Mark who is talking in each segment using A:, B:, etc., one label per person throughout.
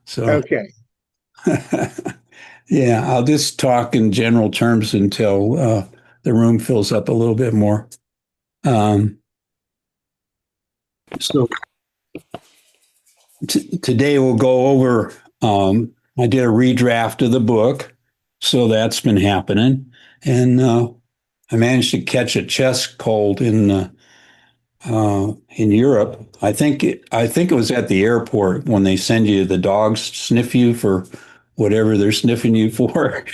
A: So,
B: Okay.
A: yeah, I'll just talk in general terms until the room fills up a little bit more. So today we'll go over, I did a redraft of the book, so that's been happening. And I managed to catch a chest cold in Europe. I think it was at the airport when they send you, the dogs sniff you for whatever they're sniffing you for,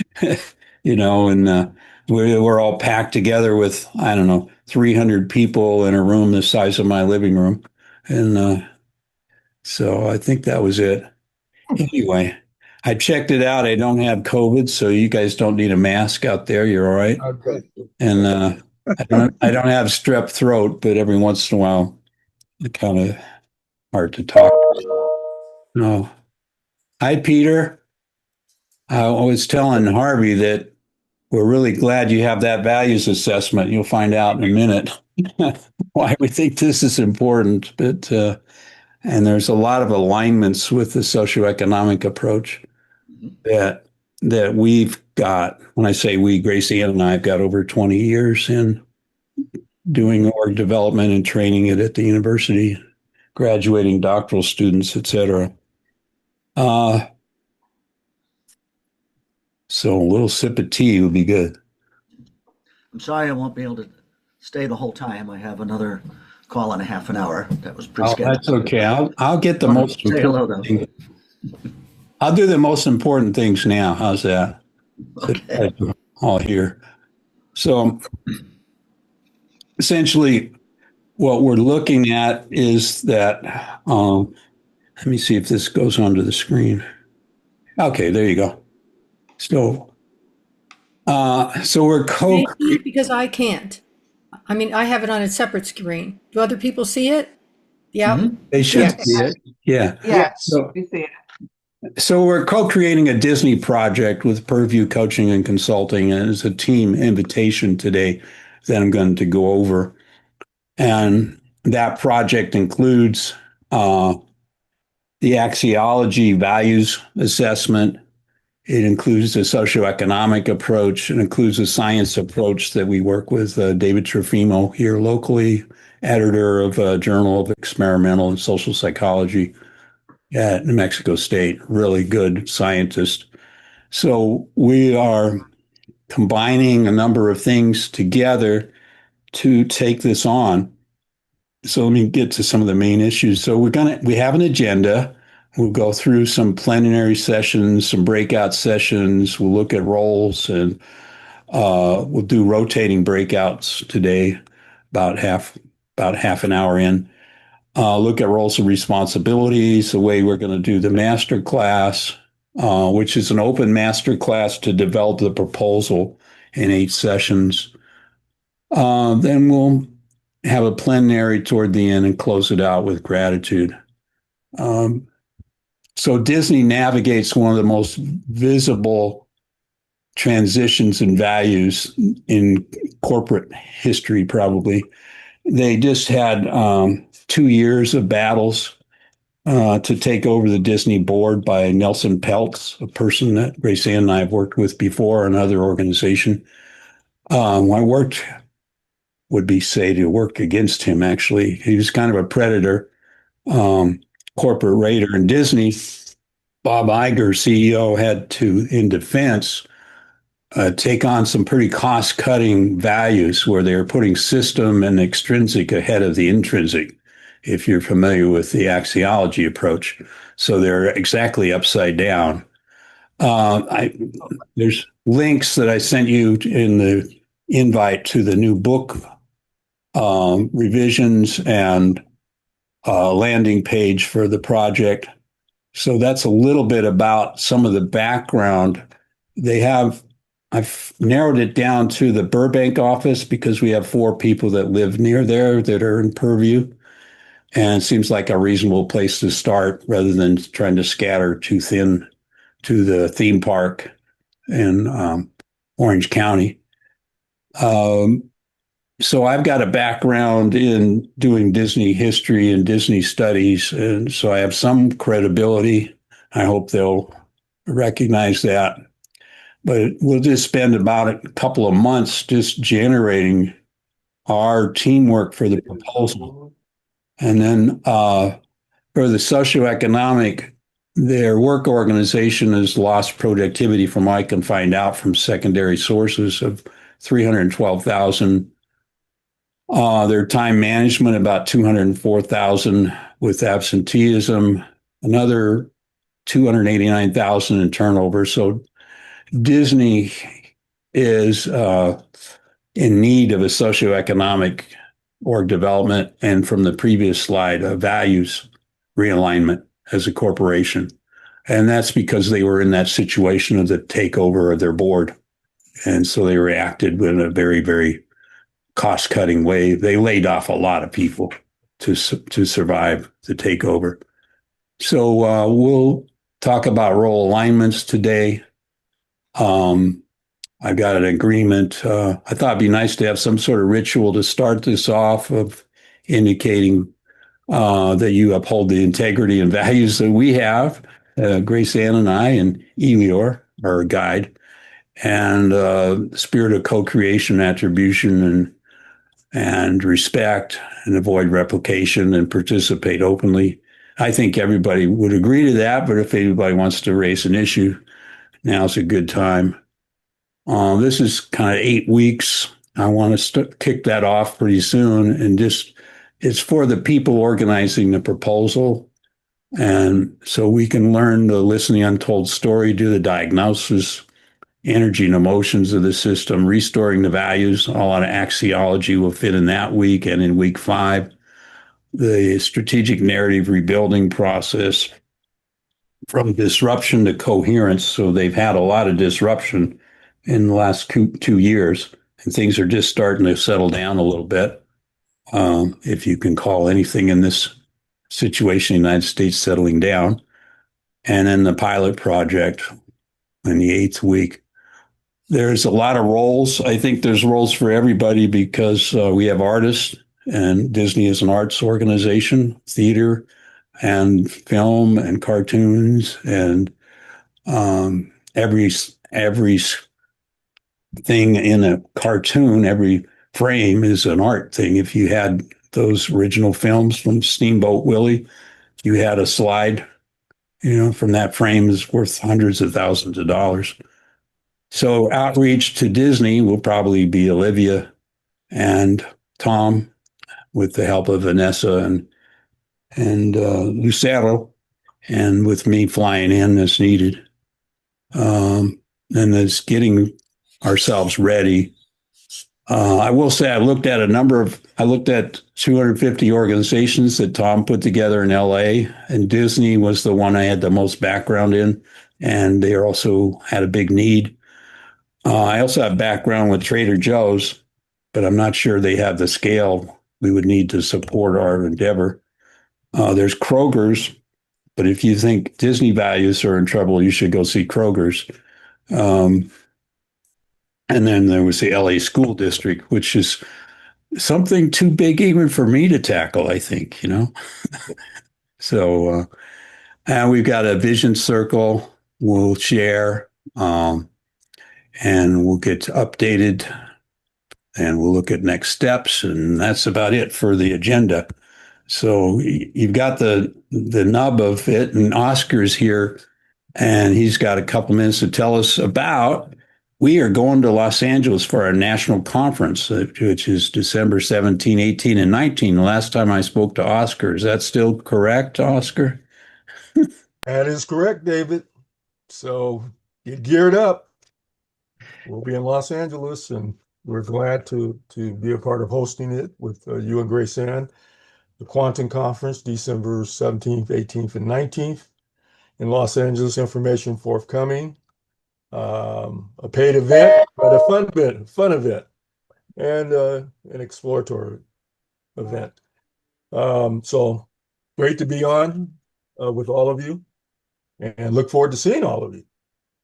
A: and we're all packed together with, I don't know, 300 people in a room the size of my living room. And so I think that was it. Anyway, I checked it out. I don't have COVID, so you guys don't need a mask out there. You're all right.
B: Okay.
A: And I don't have strep throat, but every once in a while, it's kind of hard to talk. No. Hi, Peter. I was telling Harvey that we're really glad you have that values assessment. You'll find out in a minute why we think this is important. But and there's a lot of alignments with the socioeconomic approach that we've got. When I say we, Gracie Ann and I have got over 20 years in doing org development and training it at the university, graduating doctoral students, et cetera. So a little sip of tea would be good.
C: I'm sorry I won't be able to stay the whole time. I have another call in a half an hour that was pre-scheduled.
A: That's okay. I'll get the most
C: Say hello,
A: important thing. I'll do the most important things now. How's that?
C: Okay.
A: All here. So essentially, what we're looking at is that, let me see if this goes onto the screen. Okay, there you go. So we're
D: because I can't. I mean, I have it on a separate screen. Do other people see it? Yeah.
C: Mhm.
A: They should
B: Yes.
A: see it. Yeah.
E: Yes,
A: So,
E: we see it.
A: so we're co-creating a Disney project with PerView Coaching and Consulting, and it's a team invitation today that I'm going to go over. And that project includes the axiology values assessment. It includes the socioeconomic approach. It includes a science approach that we work with David Trofimo here locally, editor of Journal of Experimental and Social Psychology at New Mexico State, really good scientist. So we are combining a number of things together to take this on. So let me get to some of the main issues. So we have an agenda. We'll go through some plenary sessions, some breakout sessions. We'll look at roles, and we'll do rotating breakouts today, about half an hour in. Look at roles and responsibilities, the way we're going to do the master class, which is an open master class to develop the proposal in 8 sessions. Then we'll have a plenary toward the end and close it out with gratitude. So Disney navigates one of the most visible transitions in values in corporate history, probably. They just had 2 years of battles to take over the Disney board by Nelson Peltz, a person that Gracie and I have worked with before, another organization. I would be say to work against him, actually. He was kind of a predator, corporate raider. And Disney, Bob Iger, CEO, had to, in defense, take on some pretty cost-cutting values where they were putting system and extrinsic ahead of the intrinsic, if you're familiar with the axiology approach. So they're exactly upside down. There's links that I sent you in the invite to the new book revisions and landing page for the project. So that's a little bit about some of the background. I've narrowed it down to the Burbank office because we have 4 people that live near there that are in PerView. And it seems like a reasonable place to start rather than trying to scatter too thin to the theme park in Orange County. So I've got a background in doing Disney history and Disney studies, and so I have some credibility I hope they'll recognize that. But we'll just spend about a couple of months just generating our teamwork for the proposal. And then for the socioeconomic, their work organization has lost productivity from what I can find out from secondary sources of 312,000. Their time management about 204,000 with absenteeism, another 289,000 in turnover. So Disney is in need of a socioeconomic org development, and from the previous slide, a values realignment as a corporation. And that's because they were in that situation of the takeover of their board. And so they reacted in a very, very cost-cutting way. They laid off a lot of people to survive the takeover. So we'll talk about role alignments today. I've got an agreement. I thought it'd be nice to have some sort of ritual to start this off of indicating that you uphold the integrity and values that we have, Grace Ann and I, and Elior, our guide, and spirit of co-creation, attribution, and respect, and avoid replication and participate openly. I think everybody would agree to that, but if anybody wants to raise an issue, now's a good time. This is kind of 8 weeks. I want to kick that off pretty soon, and just it's for the people organizing the proposal, and so we can learn to listen to the untold story, do the diagnosis, energy and emotions of the system, restoring the values. A lot of axiology will fit in that week, and in week 5, the strategic narrative rebuilding process from disruption to coherence. So they've had a lot of disruption in the last 2 years, and things are just starting to settle down a little bit. If you can call anything in this situation in the United States settling down. And then the pilot project in the 8th week. There's a lot of roles. I think there's roles for everybody because we have artists, and Disney is an arts organization, theater and film and cartoons, and every thing in a cartoon, every frame is an art thing. If you had those original films from Steamboat Willie, you had a slide, from that frame is worth hundreds of thousands of dollars. So outreach to Disney will probably be Olivia and Tom, with the help of Vanessa and Lucero, and with me flying in as needed. And it's getting ourselves ready. I will say I looked at 250 organizations that Tom put together in LA, and Disney was the one I had the most background in, and they also had a big need. I also have background with Trader Joe's, but I'm not sure they have the scale we would need to support our endeavor. There's Kroger's, but if you think Disney values are in trouble, you should go see Kroger's. And then there was the LA School District, which is something too big even for me to tackle, I think, So and we've got a vision circle we'll share, and we'll get updated, and we'll look at next steps, and that's about it for the agenda. So you've got the nub of it, and Oscar's here, and he's got a couple minutes to tell us about. We are going to Los Angeles for our national conference, which is December 17, 18, and 19. The last time I spoke to Oscar, is that still correct, Oscar?
B: That is correct, David. So get geared up. We'll be in Los Angeles, and we're glad to be a part of hosting it with you and Grace Ann. The Quantum Conference, December 17th, 18th, and 19th in Los Angeles. Information forthcoming. A paid event, but a fun event, and an exploratory event. So great to be on with all of you, and look forward to seeing all of you.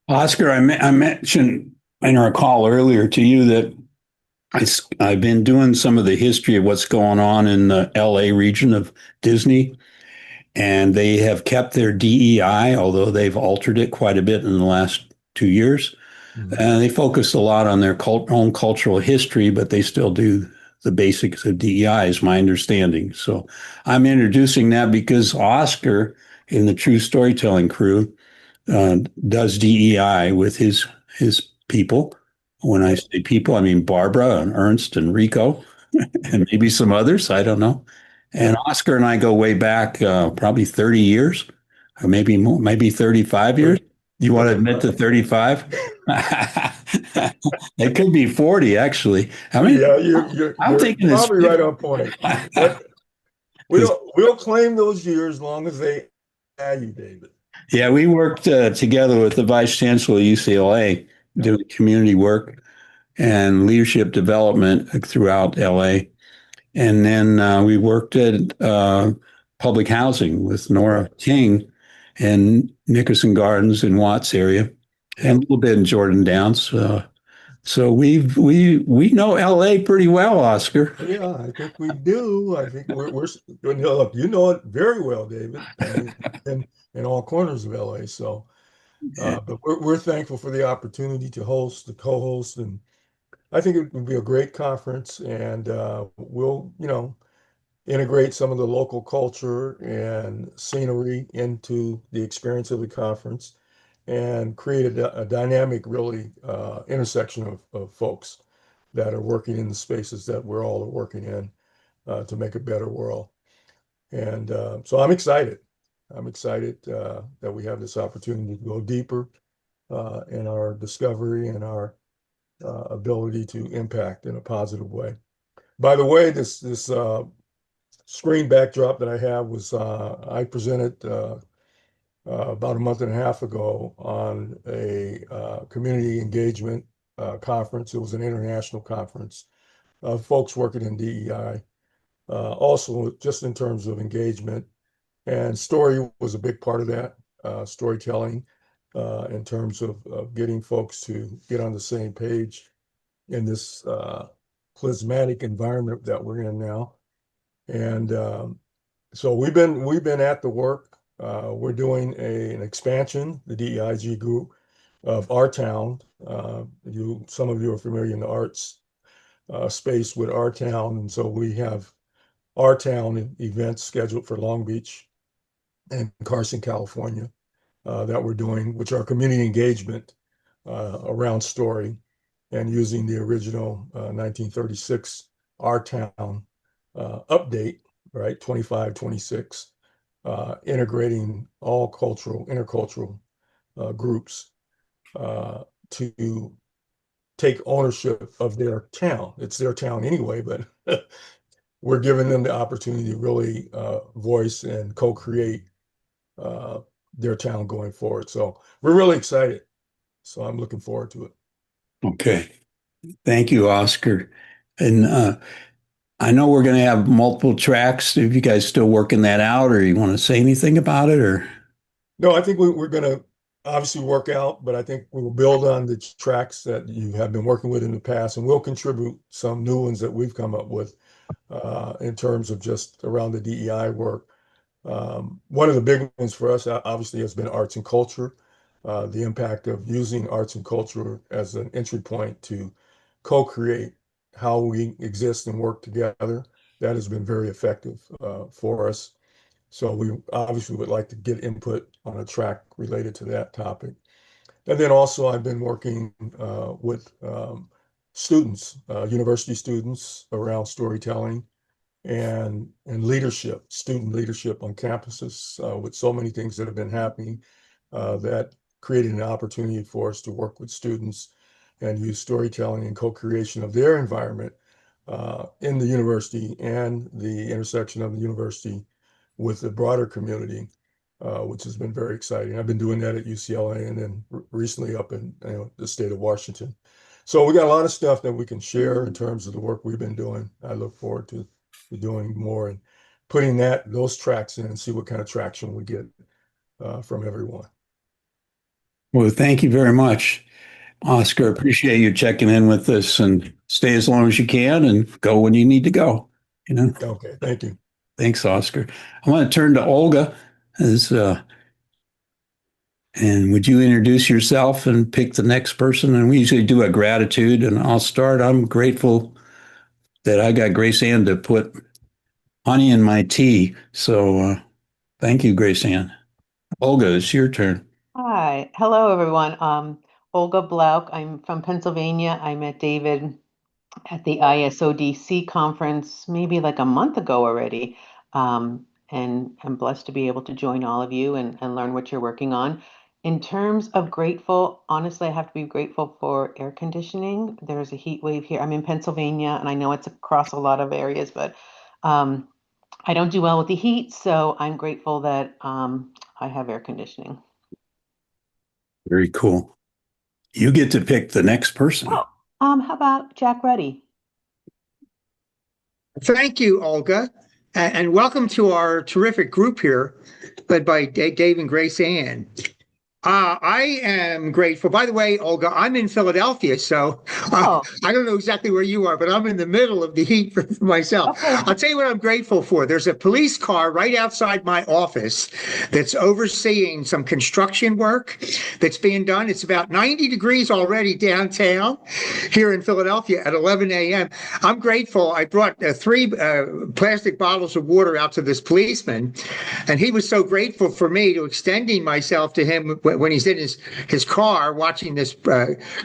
A: Oscar, I mentioned in our call earlier to you that I've been doing some of the history of what's going on in the LA region of Disney. and they have kept their DEI, although they've altered it quite a bit in the last 2 years. They focus a lot on their own cultural history, but they still do the basics of DEI, is my understanding. So I'm introducing that because Oscar in the True Storytelling crew does DEI with his people. When I say people, I mean Barbara and Ernst and Rico and maybe some others. I don't know. And Oscar and I go way back, probably 30 years, or maybe more, maybe 35 years. You want to admit to 35? It could be 40, actually. I mean,
B: Yeah,
A: I'm
B: you're
A: thinking it's
B: probably right on point. But we'll claim those years as long as they add you, David.
A: Yeah, we worked together with the vice chancellor of UCLA doing community work and leadership development throughout LA. And then we worked at public housing with Nora King in Nickerson Gardens in Watts area, and a little bit in Jordan Downs. So we know LA pretty well, Oscar.
B: Yeah, I think we do. I think we're look, you know it very well, David. I mean, in all corners of LA. So, but we're thankful for the opportunity to host, the co-host, and I think it would be a great conference. And we'll, integrate some of the local culture and scenery into the experience of the conference and create a dynamic, really intersection of folks that are working in the spaces that we're all working in to make a better world. And so I'm excited. I'm excited that we have this opportunity to go deeper in our discovery and our ability to impact in a positive way. By the way, this screen backdrop that I have was I presented about a month and a half ago on a community engagement conference. It was an international conference of folks working in DEI, also just in terms of engagement. And story was a big part of that, storytelling in terms of getting folks to get on the same page in this plasmatic environment that we're in now. And so we've been at the work. We're doing an expansion, the DEIG group of our town. Some of you are familiar in the arts space with our town, and so we have our town events scheduled for Long Beach and Carson, California, that we're doing, which are community engagement around story and using the original 1936 Our Town update, right, 25, 26, integrating all intercultural groups to take ownership of their town. It's their town anyway, but we're giving them the opportunity to really voice and co-create their town going forward. So we're really excited. So I'm looking forward to it.
A: Okay. Thank you, Oscar. And I know we're going to have multiple tracks. If you guys still working that out, or you want to say anything about it, or?
B: No, I think we're going to obviously work out, but I think we will build on the tracks that you have been working with in the past, and we'll contribute some new ones that we've come up with in terms of just around the DEI work. One of the big ones for us, obviously, has been arts and culture, the impact of using arts and culture as an entry point to co-create how we exist and work together. That has been very effective for us. So we obviously would like to get input on a track related to that topic. And then also I've been working with students, university students around storytelling and leadership, student leadership on campuses with so many things that have been happening that created an opportunity for us to work with students and use storytelling and co-creation of their environment in the university and the intersection of the university with the broader community, which has been very exciting. I've been doing that at UCLA and then recently up in the state of Washington. So we got a lot of stuff that we can share in terms of the work we've been doing. I look forward to doing more and putting those tracks in and see what kind of traction we get from everyone.
A: Well, thank you very much, Oscar. Appreciate you checking in with us, and stay as long as you can and go when you need to go.
B: Okay, thank you.
A: Thanks, Oscar. I want to turn to Olga. And would you introduce yourself and pick the next person? And we usually do a gratitude, and I'll start. I'm grateful that I got Grace Ann to put honey in my tea. So thank you, Grace Ann. Olga, it's your turn.
E: Hi, hello everyone. Olga Blauk. I'm from Pennsylvania. I met David at the ISODC conference maybe like a month ago already. And I'm blessed to be able to join all of you and learn what you're working on. In terms of grateful, honestly, I have to be grateful for air conditioning. There's a heat wave here. I'm in Pennsylvania, and I know it's across a lot of areas, but um, I don't do well with the heat, so I'm grateful that I have air conditioning.
A: Very cool. You get to pick the next person.
E: Oh, how about Jack Ruddy?
F: Thank you, Olga, and welcome to our terrific group here, led by Dave and Grace Ann. I am grateful. By the way, Olga, I'm in Philadelphia, so I don't know exactly where you are, but I'm in the middle of the heat for myself.
E: Okay.
F: I'll tell you what I'm grateful for. There's a police car right outside my office that's overseeing some construction work that's being done. It's about 90 degrees already downtown here in Philadelphia at 11 a.m. I'm grateful. I brought 3 plastic bottles of water out to this policeman, and he was so grateful for me to extending myself to him when he's in his car watching this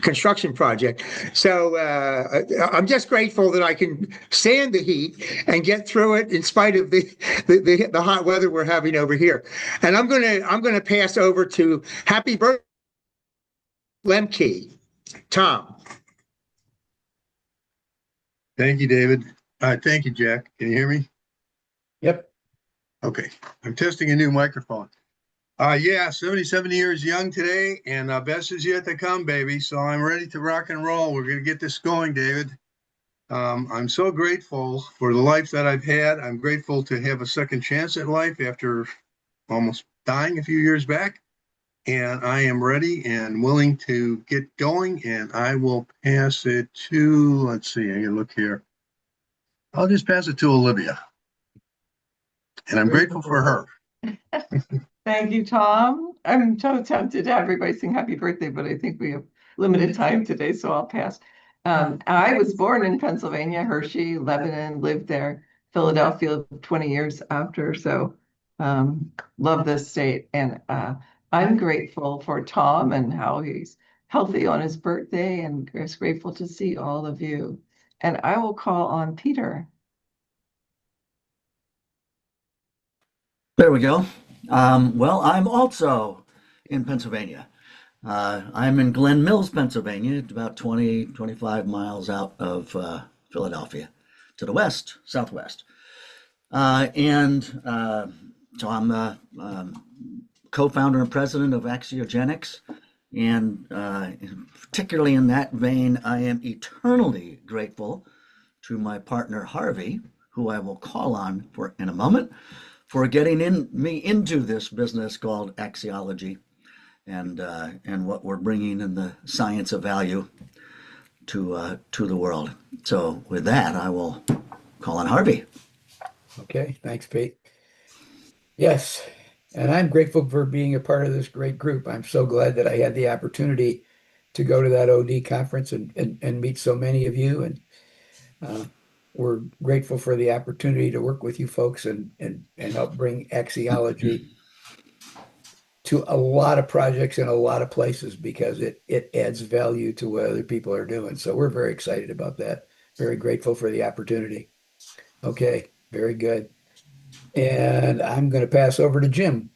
F: construction project. So I'm just grateful that I can stand the heat and get through it in spite of the hot weather we're having over here. And I'm gonna pass over to Happy Birthday, Lemke. Tom.
G: Thank you, David. Thank you, Jack. Can you hear me?
F: Yep.
G: Okay. I'm testing a new microphone. Yeah, 77 years young today, and best is yet to come, baby. So I'm ready to rock and roll. We're going to get this going, David. I'm so grateful for the life that I've had. I'm grateful to have a second chance at life after almost dying a few years back. And I am ready and willing to get going, and I will pass it to, let's see, I can look here. I'll just pass it to Olivia. And I'm grateful for her.
H: Thank you, Tom. I'm so tempted to have everybody sing happy birthday, but I think we have limited time today, so I'll pass. I was born in Pennsylvania, Hershey, Lebanon, lived there, Philadelphia 20 years after, so love this state. And I'm grateful for Tom and how he's healthy on his birthday, and just grateful to see all of you. And I will call on Peter.
C: There we go. Well, I'm also in Pennsylvania. I'm in Glen Mills, Pennsylvania, about 25 miles out of Philadelphia to the west, southwest. So I'm the co-founder and president of Axiogenics. And particularly in that vein, I am eternally grateful to my partner, Harvey, who I will call on in a moment, for getting me into this business called axiology and what we're bringing in the science of value to the world. So with that, I will call on Harvey.
I: Okay, thanks, Pete. Yes, and I'm grateful for being a part of this great group. I'm so glad that I had the opportunity to go to that OD conference and meet so many of you. And we're grateful for the opportunity to work with you folks and help bring axiology to a lot of projects in a lot of places, because it adds value to what other people are doing. So we're very excited about that. Very grateful for the opportunity. Okay, very good. And I'm going to pass over to Jim.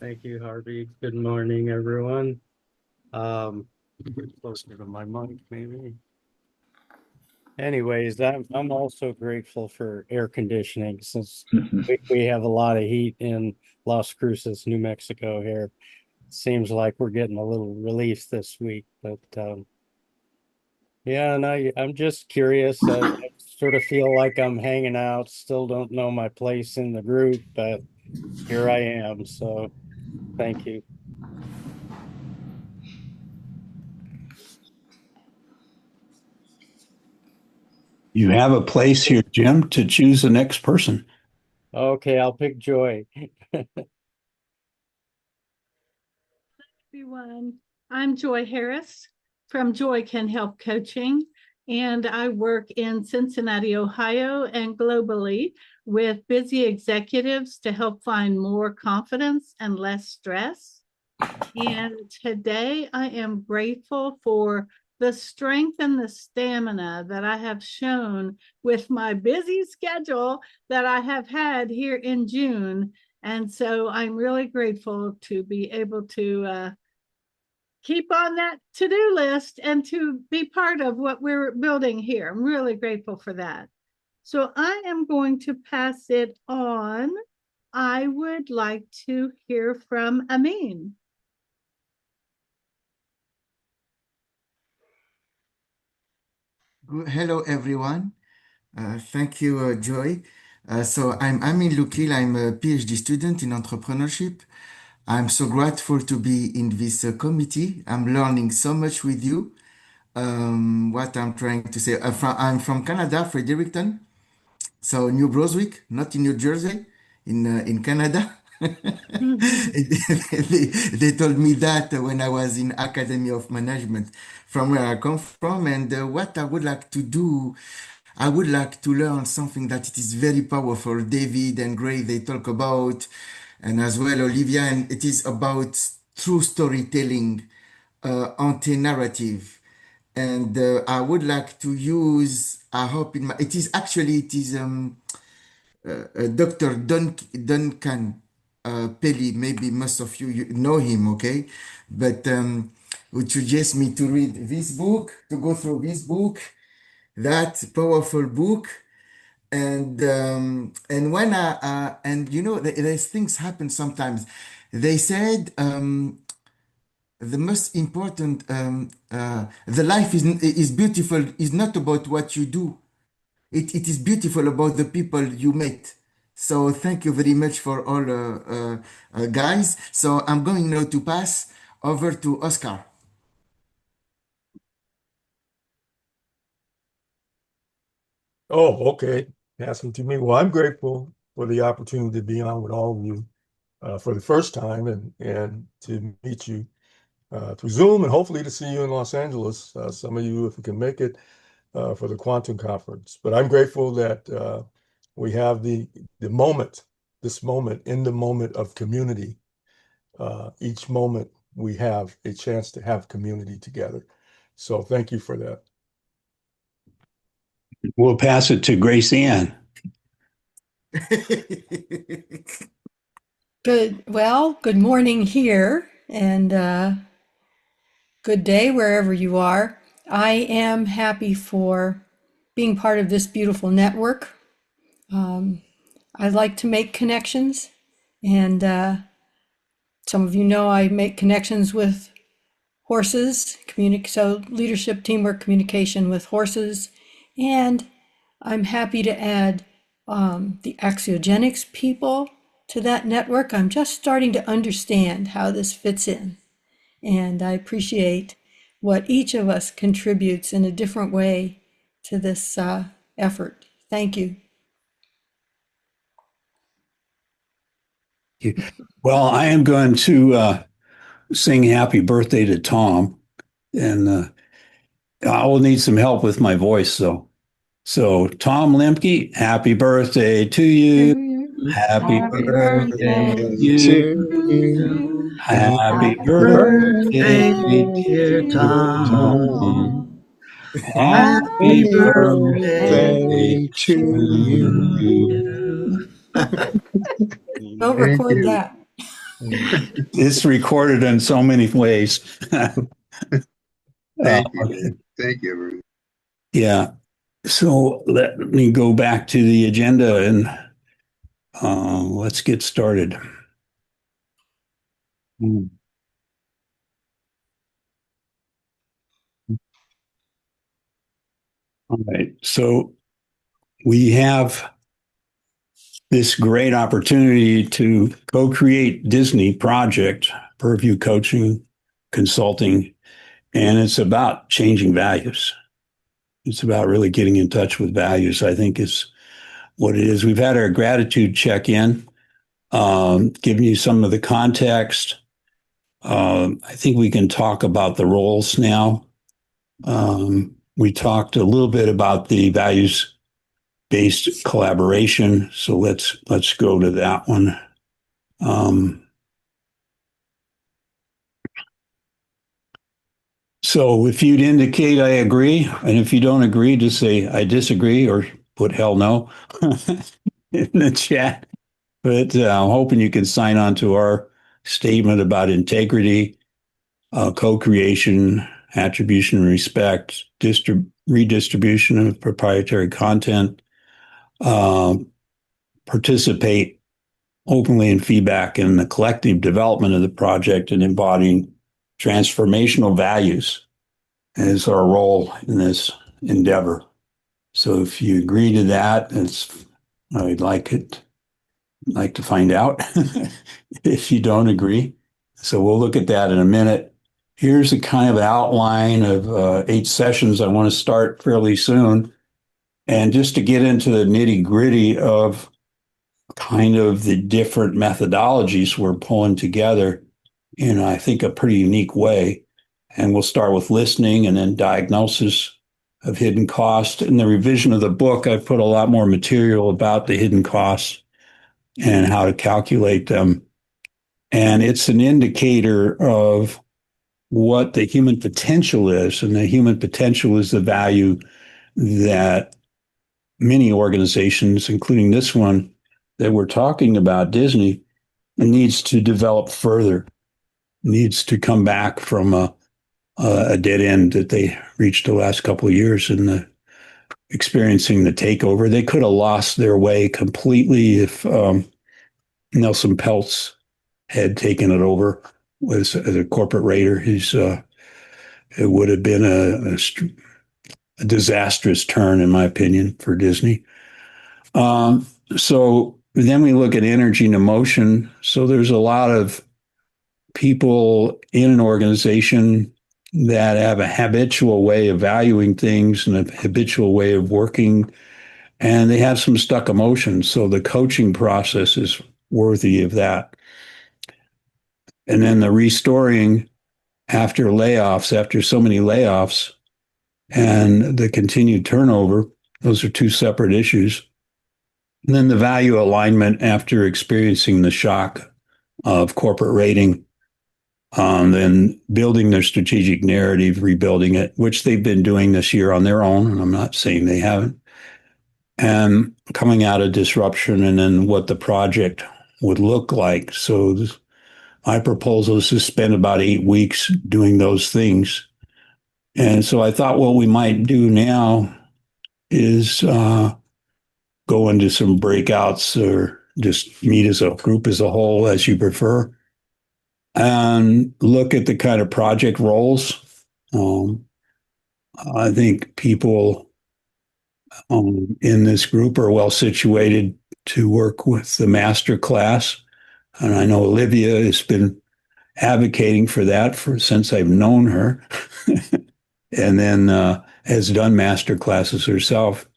J: Thank you, Harvey. Good morning, everyone. Closer to my mic, maybe. Anyways, I'm also grateful for air conditioning, since we have a lot of heat in Las Cruces, New Mexico here. Seems like we're getting a little relief this week, but yeah, and I'm just curious. I sort of feel like I'm hanging out, still don't know my place in the group, but here I am. So thank you.
A: You have a place here, Jim, to choose the next person.
J: Okay, I'll pick Joy.
K: Everyone. I'm Joy Harris from Joy Can Help Coaching, and I work in Cincinnati, Ohio, and globally with busy executives to help find more confidence and less stress. And today I am grateful for the strength and the stamina that I have shown with my busy schedule that I have had here in June. And so I'm really grateful to be able to keep on that to-do list and to be part of what we're building here. I'm really grateful for that. So I am going to pass it on. I would like to hear from Amin.
L: Hello, everyone. Thank you, Joy. So I'm Amin Loukil. I'm a PhD student in entrepreneurship. I'm so grateful to be in this committee. I'm learning so much with you. What I'm trying to say, I'm from Canada, Fredericton. So New Brunswick, not in New Jersey, in Canada. They told me that when I was in Academy of Management, from where I come from, and what I would like to do, I would like to learn something that it is very powerful. David and Gray, they talk about, and as well Olivia, and it is about true storytelling, anti-narrative. And I would like to use, I hope it is actually, it is Dr. Duncan Pelly. Maybe most of you know him, okay? But would suggest me to read this book, to go through this book, that powerful book. And when and you know, there's things happen sometimes. They said the most important, the life is beautiful, is not about what you do. It is beautiful about the people you meet. So thank you very much for all guys. So I'm going now to pass over to Oscar.
B: Oh, okay. Passing to me. Well, I'm grateful for the opportunity to be on with all of you for the first time and to meet you through Zoom and hopefully to see you in Los Angeles. Some of you, if you can make it for the Quantum Conference. But I'm grateful that we have this moment in the moment of community. Each moment we have a chance to have community together. So thank you for that.
A: We'll pass it to Grace Ann.
D: Good morning here, and good day wherever you are. I am happy for being part of this beautiful network. I like to make connections, and some of you know I make connections with horses, so leadership, teamwork, communication with horses, and I'm happy to add the axiogenics people to that network. I'm just starting to understand how this fits in, and I appreciate what each of us contributes in a different way to this effort. Thank you.
A: Well, I am going to sing happy birthday to Tom, and I will need some help with my voice, though. So, Tom Lemke, happy birthday to you. Happy birthday to you. Happy birthday,
C: dear Tom.
A: Happy birthday to you.
D: Don't record that.
A: It's recorded in so many ways.
G: Thank you. Thank you, everyone.
A: Yeah. So let me go back to the agenda and let's get started. All right. So we have this great opportunity to co-create Disney project, PerView Coaching, Consulting, and it's about changing values. It's about really getting in touch with values, I think, is what it is. We've had our gratitude check-in, giving you some of the context. I think we can talk about the roles now. We talked a little bit about the values-based collaboration, so let's go to that one. So if you'd indicate I agree, and if you don't agree, just say I disagree or put hell no in the chat. But I'm hoping you can sign on to our statement about integrity, co-creation, attribution and respect, redistribution of proprietary content, participate openly in feedback in the collective development of the project, and embodying transformational values as our role in this endeavor. So if you agree to that, I'd like to find out if you don't agree. So we'll look at that in a minute. Here's a kind of outline of 8 sessions. I want to start fairly soon. And just to get into the nitty-gritty of kind of the different methodologies we're pulling together in, I think, a pretty unique way. And we'll start with listening and then diagnosis of hidden cost. In the revision of the book, I've put a lot more material about the hidden costs and how to calculate them. And it's an indicator of what the human potential is. And the human potential is the value that many organizations, including this one that we're talking about, Disney, needs to develop further, needs to come back from a dead end that they reached the last couple of years in experiencing the takeover. They could have lost their way completely if Nelson Peltz had taken it over as a corporate raider. It would have been a disastrous turn, in my opinion, for Disney. So then we look at energy and emotion. So there's a lot of people in an organization that have a habitual way of valuing things and a habitual way of working, and they have some stuck emotions. So the coaching process is worthy of that. And then the restoring after layoffs, after so many layoffs, and the continued turnover, those are 2 separate issues. And then the value alignment after experiencing the shock of corporate raiding, then building their strategic narrative, rebuilding it, which they've been doing this year on their own, and I'm not saying they haven't, and coming out of disruption, and then what the project would look like. So my proposal is to spend about 8 weeks doing those things. And so I thought what we might do now is go into some breakouts or just meet as a group as a whole, as you prefer, and look at the kind of project roles. I think people in this group are well situated to work with the master class. And I know Olivia has been advocating for that since I've known her, and then has done master classes herself.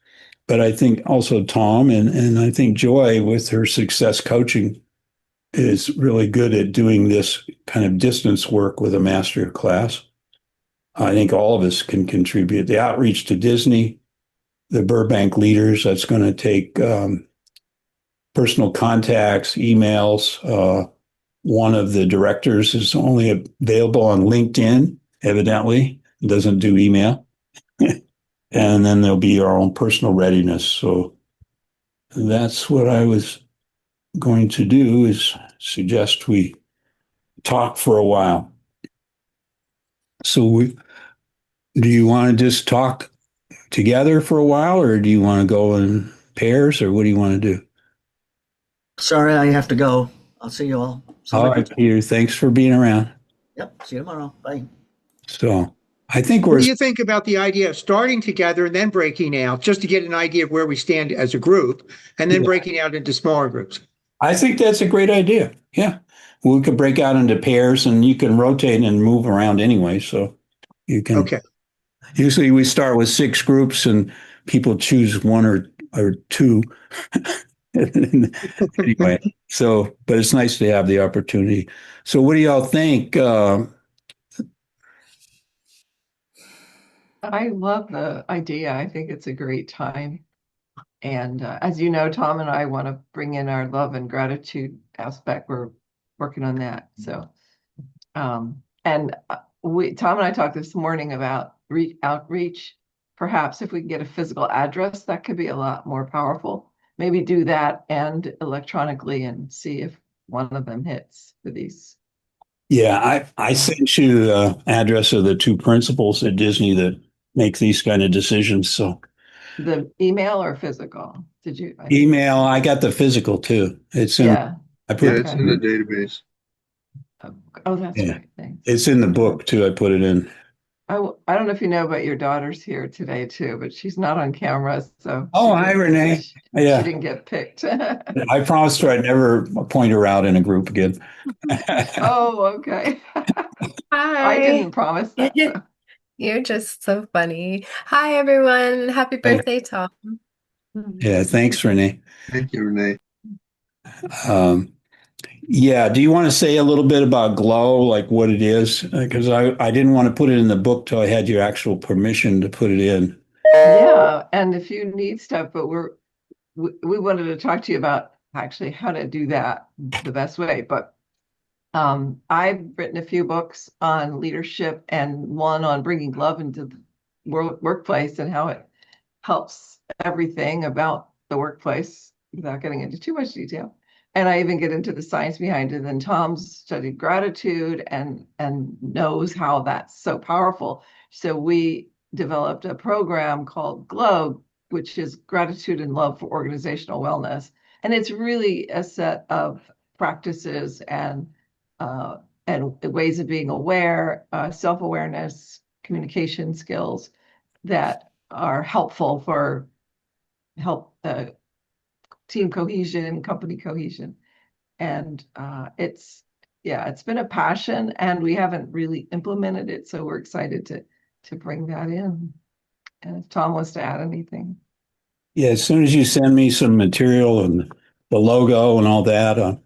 A: But I think also Tom and I think Joy, with her success coaching, is really good at doing this kind of distance work with a master class. I think all of us can contribute. The outreach to Disney, the Burbank leaders, that's going to take personal contacts, emails. One of the directors is only available on LinkedIn, evidently, doesn't do email. And then there'll be our own personal readiness. So that's what I was going to do, is suggest we talk for a while. So do you want to just talk together for a while, or do you want to go in pairs, or what do you want to do?
C: Sorry, I have to go. I'll see you all.
A: All right, Peter, thanks for being around.
C: Yep, see you tomorrow. Bye.
A: So I think
F: what do you think about the idea of starting together and then breaking out, just to get an idea of where we stand as a group, and then breaking out into smaller groups?
A: I think that's a great idea. Yeah. We could break out into pairs, and you can rotate and move around anyway. So you can.
F: Okay.
A: Usually we start with 6 groups and people choose one or two. Anyway, so, but it's nice to have the opportunity. So what do y'all think?
H: I love the idea. I think it's a great time. And as you know, Tom and I want to bring in our love and gratitude aspect. We're working on that. So, Tom and I talked this morning about outreach. Perhaps if we can get a physical address, that could be a lot more powerful. Maybe do that and electronically and see if one of them hits for these.
A: Yeah, I sent you the address of the 2 principals at Disney that make these kind of decisions. So
H: The email or physical? Did you?
A: email, I got the physical too. It's in,
H: Yeah.
A: I put,
G: Yeah, it's in the database.
H: Oh, that's
A: Yeah.
H: right. Thanks.
A: It's in the book too. I put it in.
H: I don't know if you know, but your daughter's here today too, but she's not on camera, so
A: Oh, hi, Renee.
H: she
A: Yeah,
H: didn't get picked.
A: I promised her I'd never point her out in a group again.
H: Oh, okay. I
M: Hi.
H: didn't promise that. So.
M: You're just so funny. Hi, everyone. Happy birthday, Tom.
A: Yeah, thanks, Renee.
G: Thank you, Renee.
A: Yeah, do you want to say a little bit about Glow, like what it is? Because I didn't want to put it in the book till I had your actual permission to put it in.
H: Yeah, and if you need stuff, but we wanted to talk to you about actually how to do that the best way. But I've written a few books on leadership and one on bringing love into the workplace and how it helps everything about the workplace without getting into too much detail. And I even get into the science behind it. And Tom's studied gratitude and knows how that's so powerful. So we developed a program called GLOW, which is gratitude and love for organizational wellness. And it's really a set of practices and ways of being aware, self-awareness, communication skills that are helpful for team cohesion, company cohesion. And it's been a passion and we haven't really implemented it. So we're excited to bring that in. And if Tom wants to add anything.
A: Yeah, as soon as you send me some material and the logo and all that,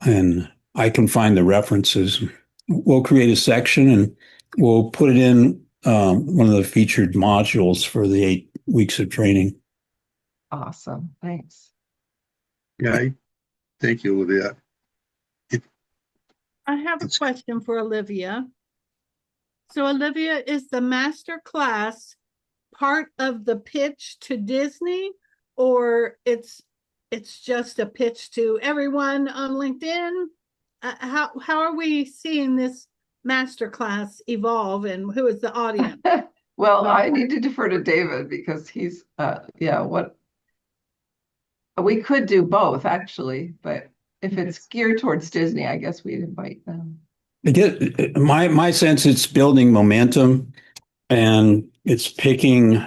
A: and I can find the references, we'll create a section and we'll put it in one of the featured modules for the 8 weeks of training.
H: Awesome. Thanks.
G: Yeah, thank you, Olivia.
K: I have a question for Olivia. So Olivia, is the master class part of the pitch to Disney, or it's just a pitch to everyone on LinkedIn? How are we seeing this master class evolve, and who is the audience?
H: Well, I need to defer to David because he's what we could do both actually, but if it's geared towards Disney, I guess we'd invite them.
A: My sense, it's building momentum and it's picking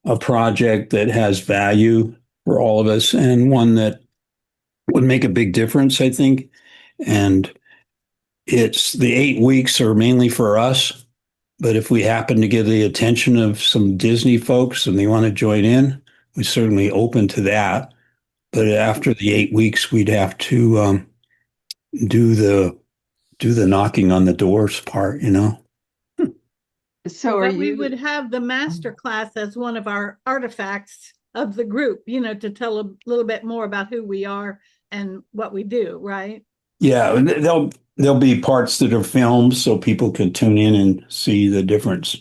A: a project that has value for all of us and one that would make a big difference, I think. And it's the 8 weeks are mainly for us. But if we happen to get the attention of some Disney folks and they want to join in, we're certainly open to that. But after the 8 weeks, we'd have to do the knocking on the doors part, you know.
H: So
K: we would have the master class as one of our artifacts of the group, you know, to tell a little bit more about who we are and what we do, right?
A: Yeah, there'll be parts that are filmed so people can tune in and see the difference,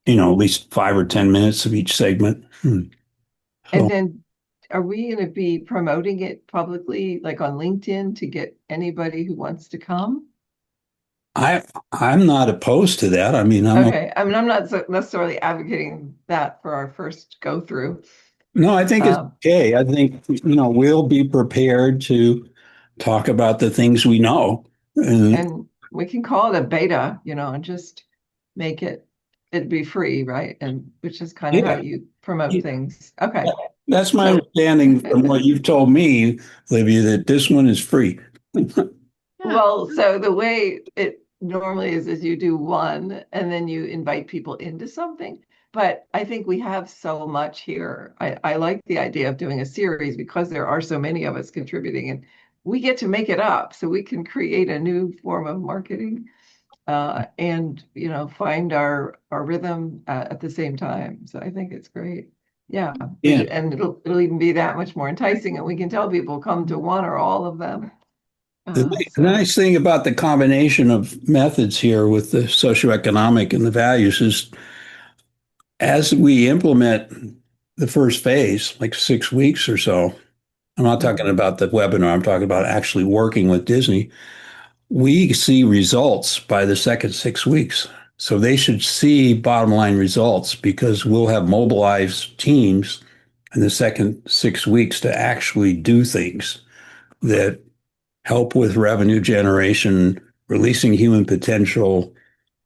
A: you know, at least 5 or 10 minutes of each segment.
H: And then are we going to be promoting it publicly, like on LinkedIn, to get anybody who wants to come?
A: I'm not opposed to that. I mean, I'm
H: not necessarily advocating that for our first go through.
A: No, I think it's okay. I think, you know, we'll be prepared to talk about the things we know.
H: And we can call it a beta, you know, and just make it'd be free, right? And which is kind of how you promote things. Okay.
A: That's my understanding from what you've told me, Olivia, that this one is free.
H: Well, so the way normally is you do one and then you invite people into something. But I think we have so much here. I like the idea of doing a series because there are so many of us contributing, and we get to make it up so we can create a new form of marketing and find our rhythm at the same time. So I think it's great. Yeah. And it'll even be that much more enticing, and we can tell people come to one or all of them.
A: The nice thing about the combination of methods here with the socioeconomic and the values is as we implement the first phase, like 6 weeks or so, I'm not talking about the webinar, I'm talking about actually working with Disney. We see results by the second 6 weeks. So they should see bottom line results because we'll have mobilized teams in the second 6 weeks to actually do things that help with revenue generation, releasing human potential,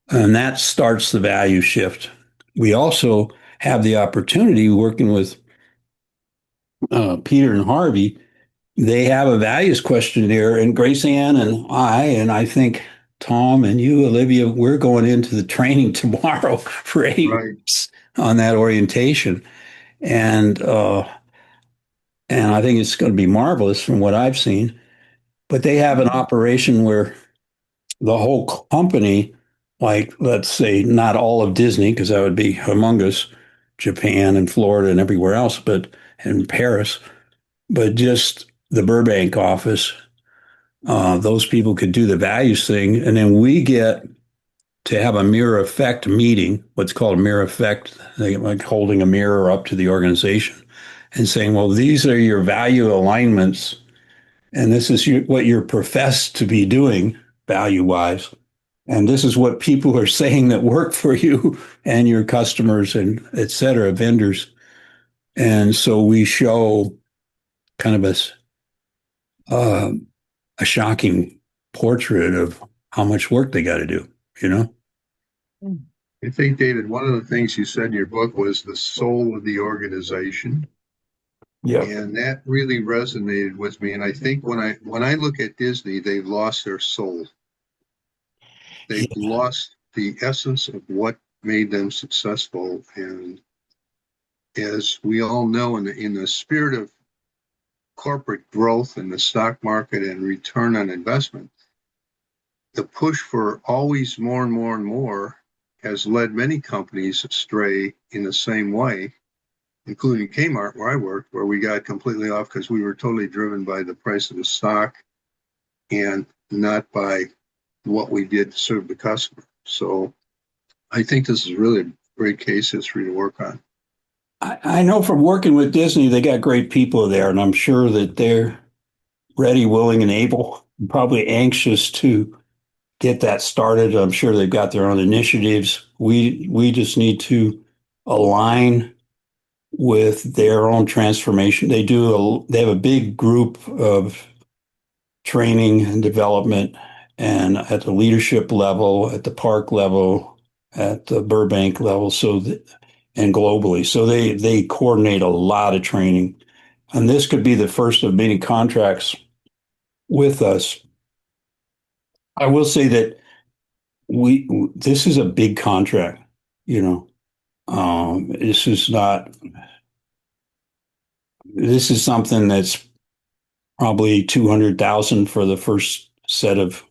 A: and that starts the value shift. We also have the opportunity working with Peter and Harvey. They have a values questionnaire, and Grace Ann and I think Tom and you, Olivia, we're going into the training tomorrow for 8 weeks on that orientation. And I think it's going to be marvelous from what I've seen. But they have an operation where the whole company, like let's say not all of Disney, because that would be humongous, Japan and Florida and everywhere else, but in Paris, but just the Burbank office, those people could do the values thing. And then we get to have a mirror effect meeting, what's called a mirror effect, like holding a mirror up to the organization and saying, well, these are your value alignments. And this is what you're professed to be doing value-wise. And this is what people are saying that work for you and your customers and et cetera, vendors. And so we show kind of a shocking portrait of how much work they got to do,
G: I think, David, one of the things you said in your book was the soul of the organization.
A: Yeah.
G: And that really resonated with me. And I think when I look at Disney, they've lost their soul. They've lost the essence of what made them successful. And as we all know, in the spirit of corporate growth in the stock market and return on investment, the push for always more and more and more has led many companies astray in the same way, including Kmart, where I worked, where we got completely off because we were totally driven by the price of the stock and not by what we did to serve the customer. So I think this is really a great case history to work on.
A: I know from working with Disney, they got great people there, and I'm sure that they're ready, willing, and able, probably anxious to get that started. I'm sure they've got their own initiatives. We just need to align with their own transformation. They have a big group of training and development, and at the leadership level, at the park level, at the Burbank level, and globally. So they coordinate a lot of training. And this could be the first of many contracts with us. I will say that this is a big contract, this is something that's probably 200,000 for the first set of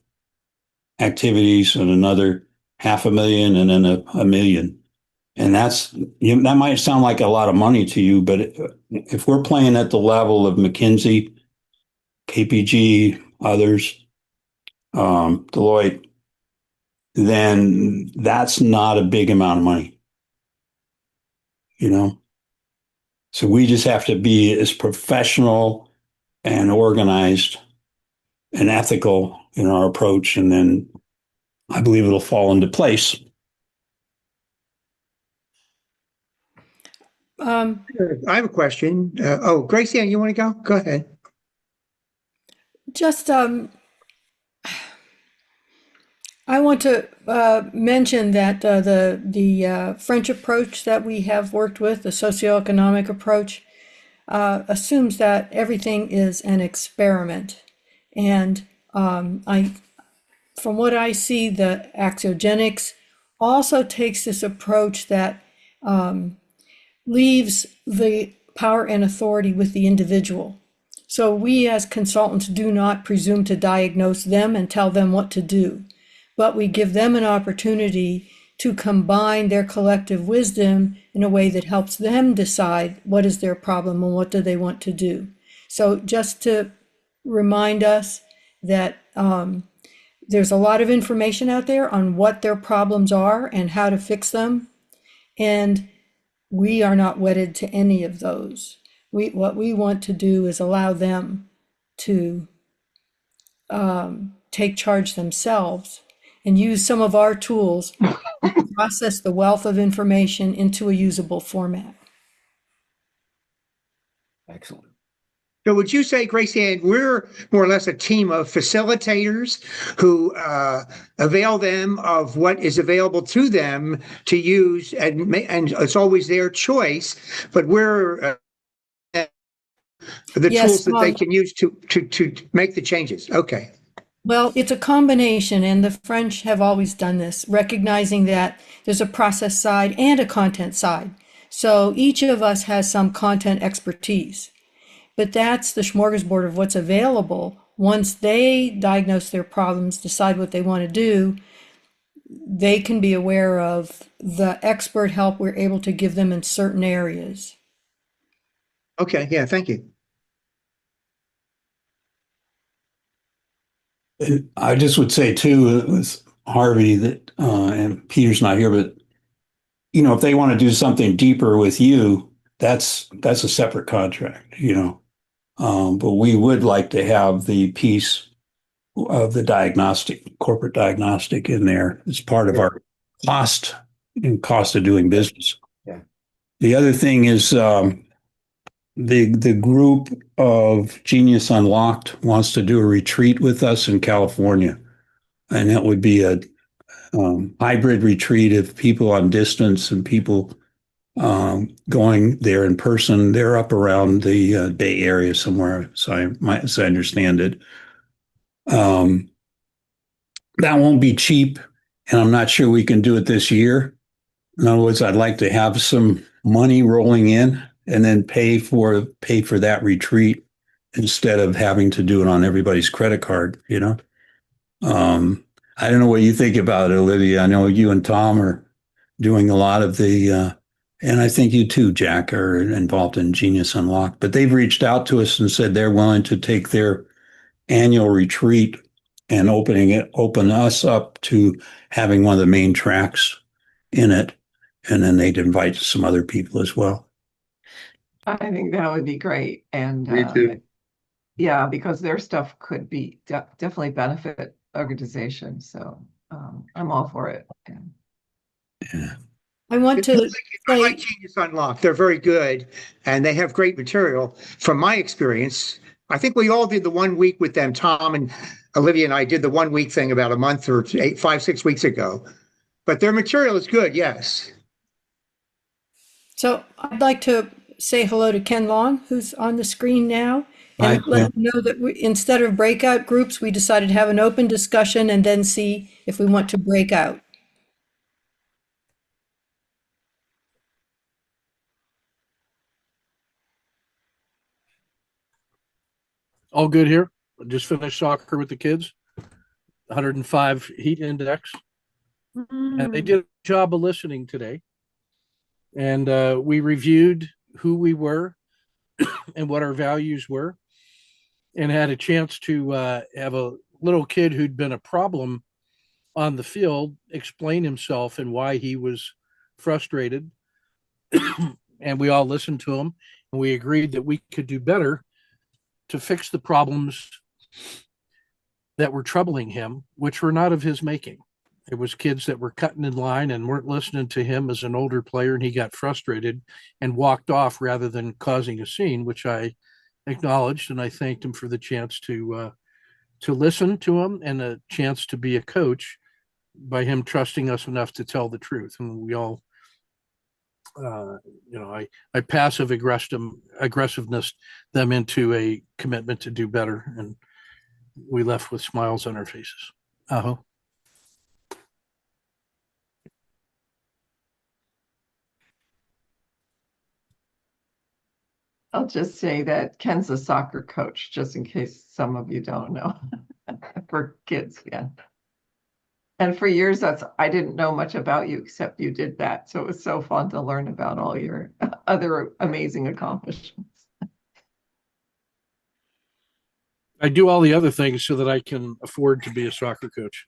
A: activities and another 500,000 and then $1 million. And that might sound like a lot of money to you, but if we're playing at the level of McKinsey, KPG, others, Deloitte, then that's not a big amount of money, So we just have to be as professional and organized and ethical in our approach, and then I believe it'll fall into place.
F: I have a question. Gracie Ann, you want to go? Go ahead.
D: Just, I want to mention that the French approach that we have worked with, the socioeconomic approach, assumes that everything is an experiment. And from what I see, the axiogenics also takes this approach that leaves the power and authority with the individual. So we as consultants do not presume to diagnose them and tell them what to do, but we give them an opportunity to combine their collective wisdom in a way that helps them decide what is their problem and what do they want to do. So just to remind us that there's a lot of information out there on what their problems are and how to fix them. And we are not wedded to any of those. What we want to do is allow them to take charge themselves and use some of our tools to process the wealth of information into a usable format.
I: Excellent.
F: So would you say, Grace Ann, we're more or less a team of facilitators who avail them of what is available to them to use, and it's always their choice, but we're the tools that they can use to make the changes. Okay.
D: Well, it's a combination, and the French have always done this, recognizing that there's a process side and a content side. So each of us has some content expertise, but that's the smorgasbord of what's available. Once they diagnose their problems, decide what they want to do, they can be aware of the expert help we're able to give them in certain areas.
F: Okay, yeah, thank you.
A: I just would say too, with Harvey, that and Peter's not here, but if they want to do something deeper with you, that's a separate contract, but we would like to have the piece of the corporate diagnostic in there as part of our cost of doing business.
I: Yeah.
A: The other thing is the group of Genius Unlocked wants to do a retreat with us in California, and that would be a hybrid retreat of people on distance and people going there in person. They're up around the Bay Area somewhere, as I understand it. That won't be cheap, and I'm not sure we can do it this year. In other words, I'd like to have some money rolling in and then pay for that retreat instead of having to do it on everybody's credit card, I don't know what you think about it, Olivia. I know you and Tom are doing a lot of and I think you too, Jack, are involved in Genius Unlocked, but they've reached out to us and said they're willing to take their annual retreat and open us up to having one of the main tracks in it. And then they'd invite some other people as well.
H: I think that would be great. And
G: Me too.
H: Yeah, because their stuff could be definitely benefit organizations. So I'm all for it.
A: Yeah.
D: I want to
F: I like Genius Unlocked. They're very good, and they have great material. From my experience, I think we all did the 1 week with them. Tom and Olivia and I did the 1 week thing about a month or 5-6 weeks ago. But their material is good, yes.
D: So I'd like to say hello to Ken Long, who's on the screen now, and let him know that instead of breakout groups, we decided to have an open discussion and then see if we want to break out.
N: All good here. I just finished soccer with the kids. 105 heat index. And they did a job of listening today. And we reviewed who we were and what our values were, and had a chance to have a little kid who'd been a problem on the field explain himself and why he was frustrated. And we all listened to him, and we agreed that we could do better to fix the problems that were troubling him, which were not of his making. It was kids that were cutting in line and weren't listening to him as an older player, and he got frustrated and walked off rather than causing a scene, which I acknowledged, and I thanked him for the chance to listen to him and a chance to be a coach by him trusting us enough to tell the truth. And we all, I passive aggressiveness them into a commitment to do better, and we left with smiles on our faces.
H: I'll just say that Ken's a soccer coach, just in case some of you don't know, for kids, yeah. And for years, I didn't know much about you except you did that. So it was so fun to learn about all your other amazing accomplishments.
N: I do all the other things so that I can afford to be a soccer coach,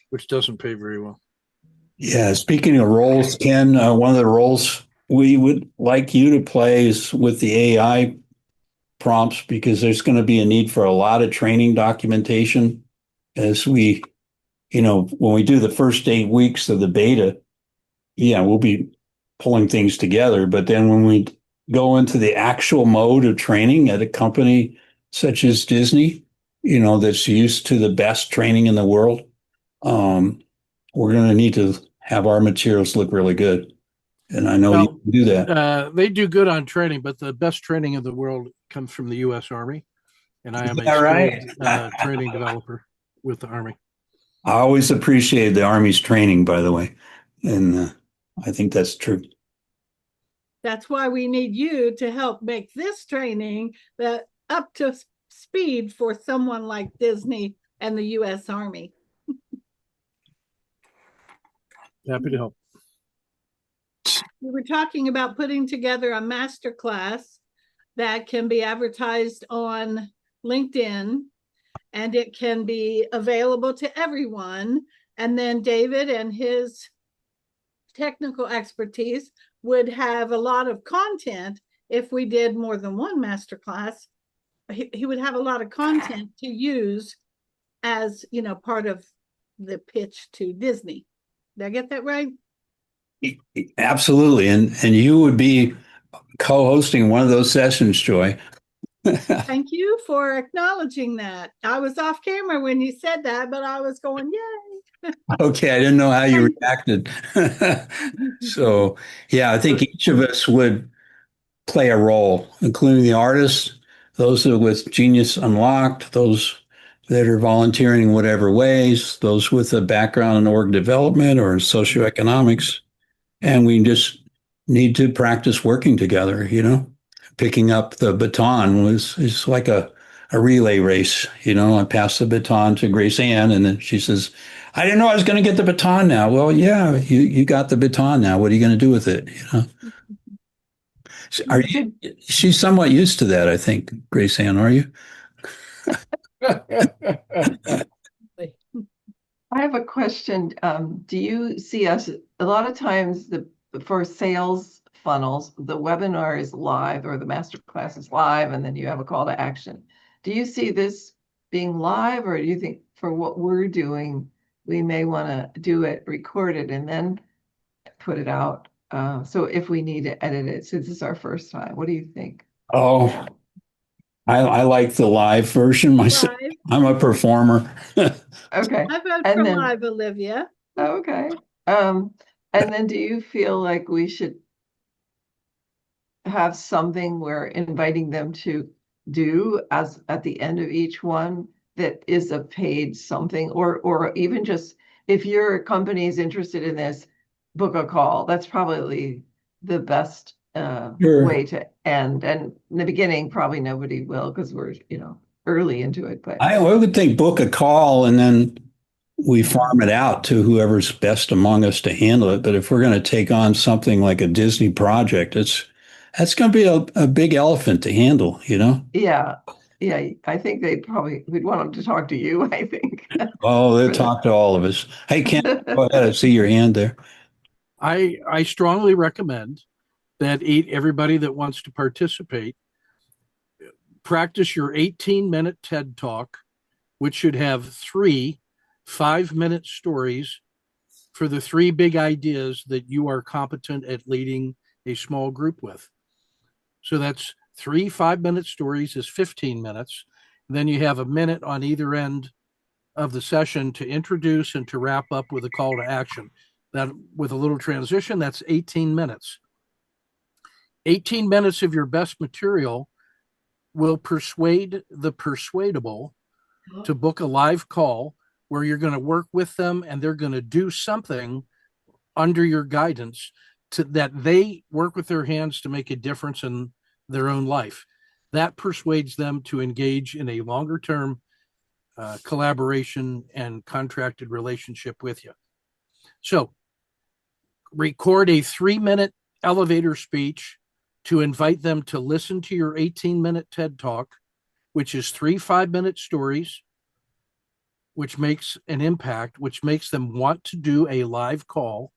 N: which doesn't pay very well.
A: Yeah, speaking of roles, Ken, one of the roles we would like you to play is with the AI prompts, because there's going to be a need for a lot of training documentation as we, when we do the first 8 weeks of the beta. Yeah, we'll be pulling things together. But then when we go into the actual mode of training at a company such as Disney, that's used to the best training in the world, we're going to need to have our materials look really good. And I know you can do that.
N: They do good on training, but the best training in the world comes from the U.S. Army. And I am a skilled training developer with the Army.
A: I always appreciate the Army's training, by the way. And I think that's true.
K: That's why we need you to help make this training up to speed for someone like Disney and the U.S. Army.
N: Happy to help.
K: We were talking about putting together a master class that can be advertised on LinkedIn, and it can be available to everyone. And then David and his technical expertise would have a lot of content. If we did more than one master class, he would have a lot of content to use as, part of the pitch to Disney. Did I get that right?
A: Absolutely. And you would be co-hosting one of those sessions, Joy.
K: Thank you for acknowledging that. I was off camera when you said that, but I was going, yay.
A: Okay, I didn't know how you reacted. So, yeah, I think each of us would play a role, including the artists, those with Genius Unlocked, those that are volunteering in whatever ways, those with a background in org development or in socioeconomics. And we just need to practice working together, Picking up the baton is like a relay race. I pass the baton to Grace Ann, and then she says, I didn't know I was going to get the baton now. Well, yeah, you got the baton now. What are you going to do with it? She's somewhat used to that, I think, Grace Ann, are you?
H: I have a question. Do you see us a lot of times for sales funnels, the webinar is live or the masterclass is live, and then you have a call to action. Do you see this being live, or do you think for what we're doing, we may want to do it recorded and then put it out? So if we need to edit it, since it's our first time, what do you think?
A: Oh, I like the live version myself. Live. I'm a performer.
H: Okay.
K: I vote for live, Olivia.
H: Okay. And then do you feel like we should have something we're inviting them to do as at the end of each one that is a paid something, or even just if your company is interested in this, book a call. That's probably the best way to end. And in the beginning, probably nobody will because we're early into it. But
A: I would think book a call and then we farm it out to whoever's best among us to handle it. But if we're going to take on something like a Disney project, that's going to be a big elephant to handle,
H: Yeah. I think we'd want them to talk to you, I think.
A: Oh, they'll talk to all of us. Hey, Ken, go ahead. I see your hand there.
N: I strongly recommend that everybody that wants to participate practice your 18-minute TED Talk, which should have 3 5-minute stories for the 3 big ideas that you are competent at leading a small group with. So that's 3 5-minute stories is 15 minutes. Then you have a minute on either end of the session to introduce and to wrap up with a call to action. That with a little transition, that's 18 minutes. 18 minutes of your best material will persuade the persuadable to book a live call where you're going to work with them and they're going to do something under your guidance that they work with their hands to make a difference in their own life. that persuades them to engage in a longer term collaboration and contracted relationship with you. So record a 3-minute elevator speech to invite them to listen to your 18-minute TED Talk, which is 3 5-minute stories, which makes an impact, which makes them want to do a live call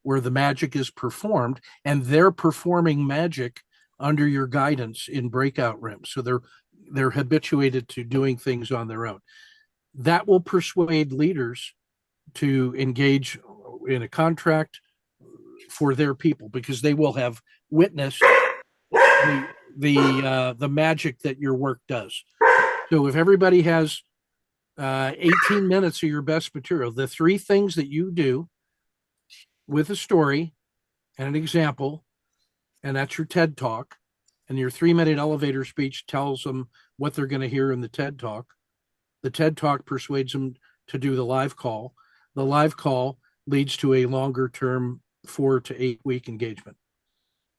N: where the magic is performed, and they're performing magic under your guidance in breakout rooms. So they're habituated to doing things on their own. That will persuade leaders to engage in a contract for their people, because they will have witnessed the magic that your work does. So if everybody has 18 minutes of your best material, the 3 things that you do with a story and an example, and that's your TED Talk, and your 3-minute elevator speech tells them what they're going to hear in the TED Talk. The TED Talk persuades them to do the live call. The live call leads to a longer term 4 to 8 week engagement.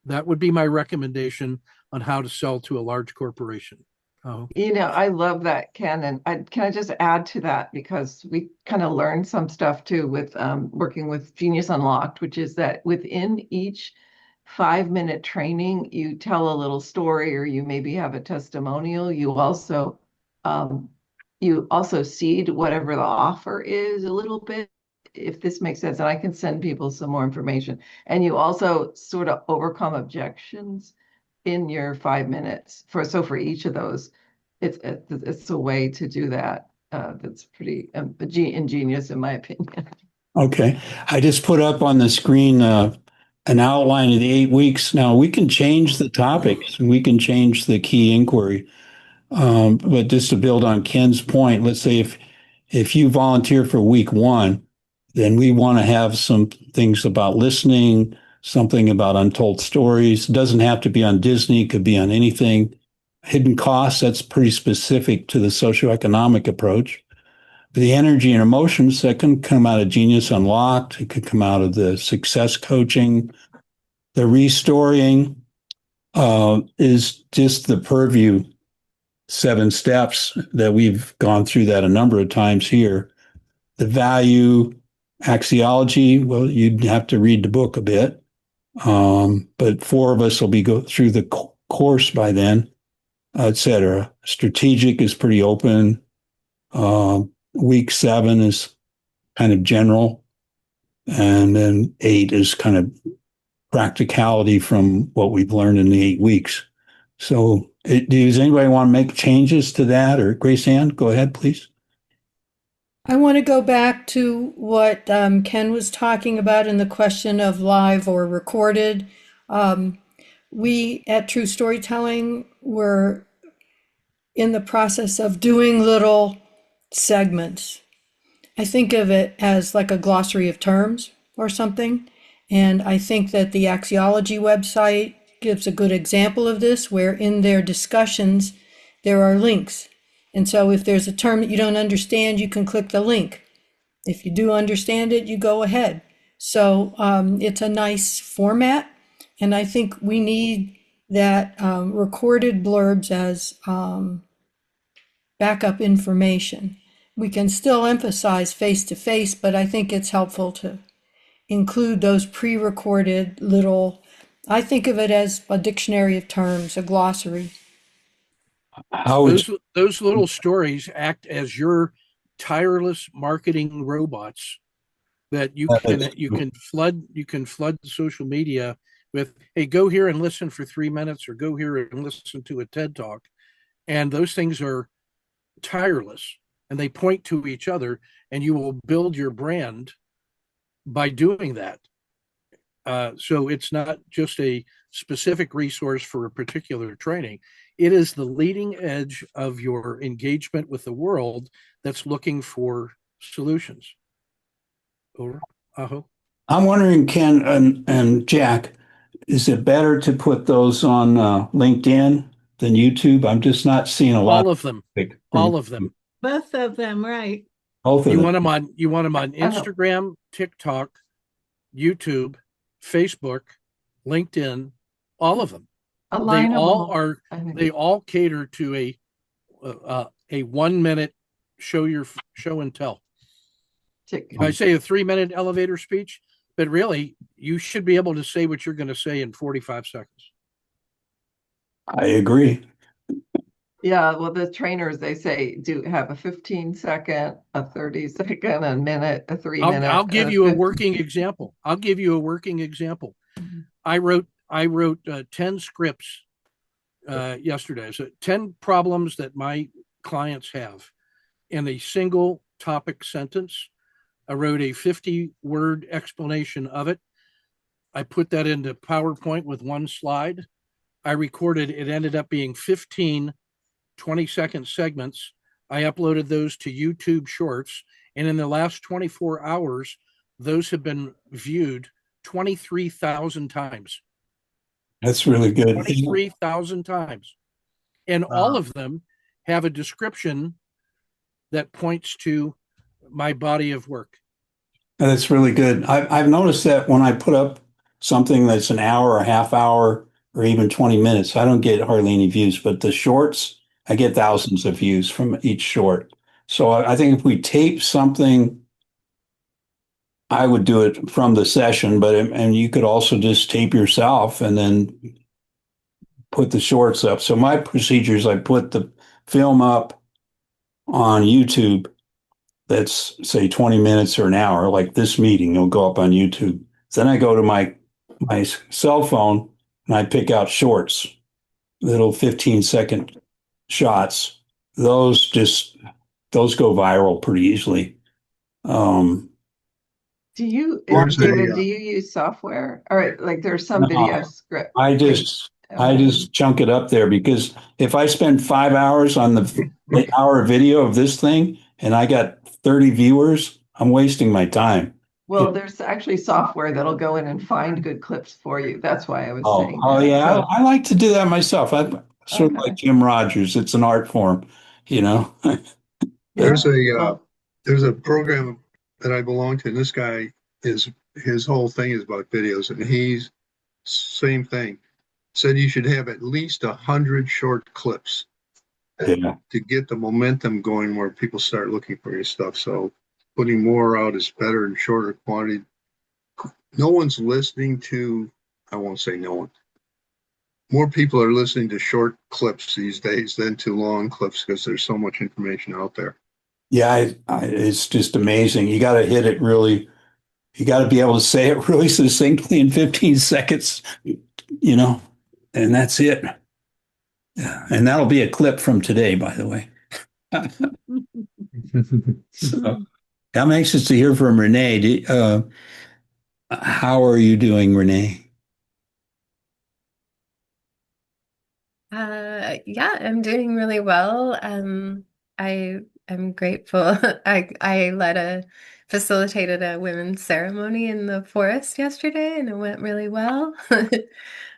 N: That would be my recommendation on how to sell to a large corporation.
H: I love that, Ken. And can I just add to that, because we kind of learned some stuff too with working with Genius Unlocked, which is that within each 5-minute training, you tell a little story, or you maybe have a testimonial. You also seed whatever the offer is a little bit, if this makes sense. And I can send people some more information. And you also sort of overcome objections in your 5 minutes. For each of those, it's a way to do that. That's pretty ingenious, in my opinion.
A: Okay. I just put up on the screen an outline of the 8 weeks. Now, we can change the topics and we can change the key inquiry. But just to build on Ken's point, let's say if you volunteer for week 1, then we want to have some things about listening, something about untold stories. It doesn't have to be on Disney, it could be on anything. Hidden costs, that's pretty specific to the socioeconomic approach. The energy and emotions, that can come out of Genius Unlocked. It could come out of the success coaching. The restoring is just the PerView 7 steps that we've gone through that a number of times here. The value axiology, well, you'd have to read the book a bit. But 4 of us will be go through the course by then, etc. Strategic is pretty open. Week 7 is kind of general. And then 8 is kind of practicality from what we've learned in the 8 weeks. So does anybody want to make changes to that? Or Grace Ann, go ahead, please.
D: I want to go back to what Ken was talking about in the question of live or recorded. We at True Storytelling were in the process of doing little segments. I think of it as like a glossary of terms or something. And I think that the axiology website gives a good example of this, where in their discussions, there are links. And so if there's a term that you don't understand, you can click the link. If you do understand it, you go ahead. So it's a nice format. And I think we need that recorded blurbs as backup information. We can still emphasize face-to-face, but I think it's helpful to include those pre-recorded little, I think of it as a dictionary of terms, a glossary.
N: Those little stories act as your tireless marketing robots that you can flood social media with, hey, go here and listen for 3 minutes, or go here and listen to a TED Talk. And those things are tireless and they point to each other, and you will build your brand by doing that. So it's not just a specific resource for a particular training. It is the leading edge of your engagement with the world that's looking for solutions. Over. Aho.
A: I'm wondering, Ken and Jack, is it better to put those on LinkedIn than YouTube? I'm just not seeing a lot.
N: All of them. All of them.
K: Both of them, right?
A: Both of
N: You
A: them.
N: want them on Instagram, TikTok, YouTube, Facebook, LinkedIn, all of them.
H: Alignable, I think.
N: they all cater to a 1 minute show and tell. If I say a 3 minute elevator speech, but really you should be able to say what you're going to say in 45 seconds.
A: I agree.
H: Yeah, well, the trainers, they say, do have a 15-second, a 30-second, a minute, a 3 minute.
N: I'll give you a working example.
H: Mhm.
N: I wrote 10 scripts yesterday. So 10 problems that my clients have in a single topic sentence. I wrote a 50-word explanation of it. I put that into PowerPoint with one slide. I recorded, it ended up being 15 20-second segments. I uploaded those to YouTube Shorts. And in the last 24 hours, those have been viewed 23,000 times.
A: That's really good.
N: 23,000 times. And all of them have a description that points to my body of work.
A: That's really good. I've noticed that when I put up something that's an hour, a half hour, or even 20 minutes, I don't get hardly any views, but the shorts, I get thousands of views from each short. So I think if we tape something, I would do it from the session, and you could also just tape yourself and then put the shorts up. So my procedure is I put the film up on YouTube. That's say 20 minutes or an hour, like this meeting, it'll go up on YouTube. Then I go to my cell phone and I pick out shorts, little 15-second shots. Those go viral pretty easily.
H: David, do you use software? Or like there's some video script?
A: I just chunk it up there because if I spend 5 hours on the hour video of this thing and I got 30 viewers, I'm wasting my time.
H: Well, there's actually software that'll go in and find good clips for you. That's why I was saying
A: Oh
H: that.
A: yeah,
H: So,
A: I like to do that myself. I'm sort of like Jim Rogers. It's an art form, you know.
G: There's a program that I belong to, and this guy his whole thing is about videos, and he's same thing. Said you should have at least 100 short clips to get the momentum going where people start looking for your stuff. So putting more out is better in shorter quantity. No one's listening to, I won't say no one. More people are listening to short clips these days than to long clips because there's so much information out there.
A: Yeah, it's just amazing. You got to hit it really. You got to be able to say it really succinctly in 15 seconds, you know, and that's it. Yeah, and that'll be a clip from today, by the way. So, I'm anxious to hear from Renee. How are you doing, Renee?
M: Yeah, I'm doing really well. I'm grateful. I facilitated a women's ceremony in the forest yesterday, and it went really well.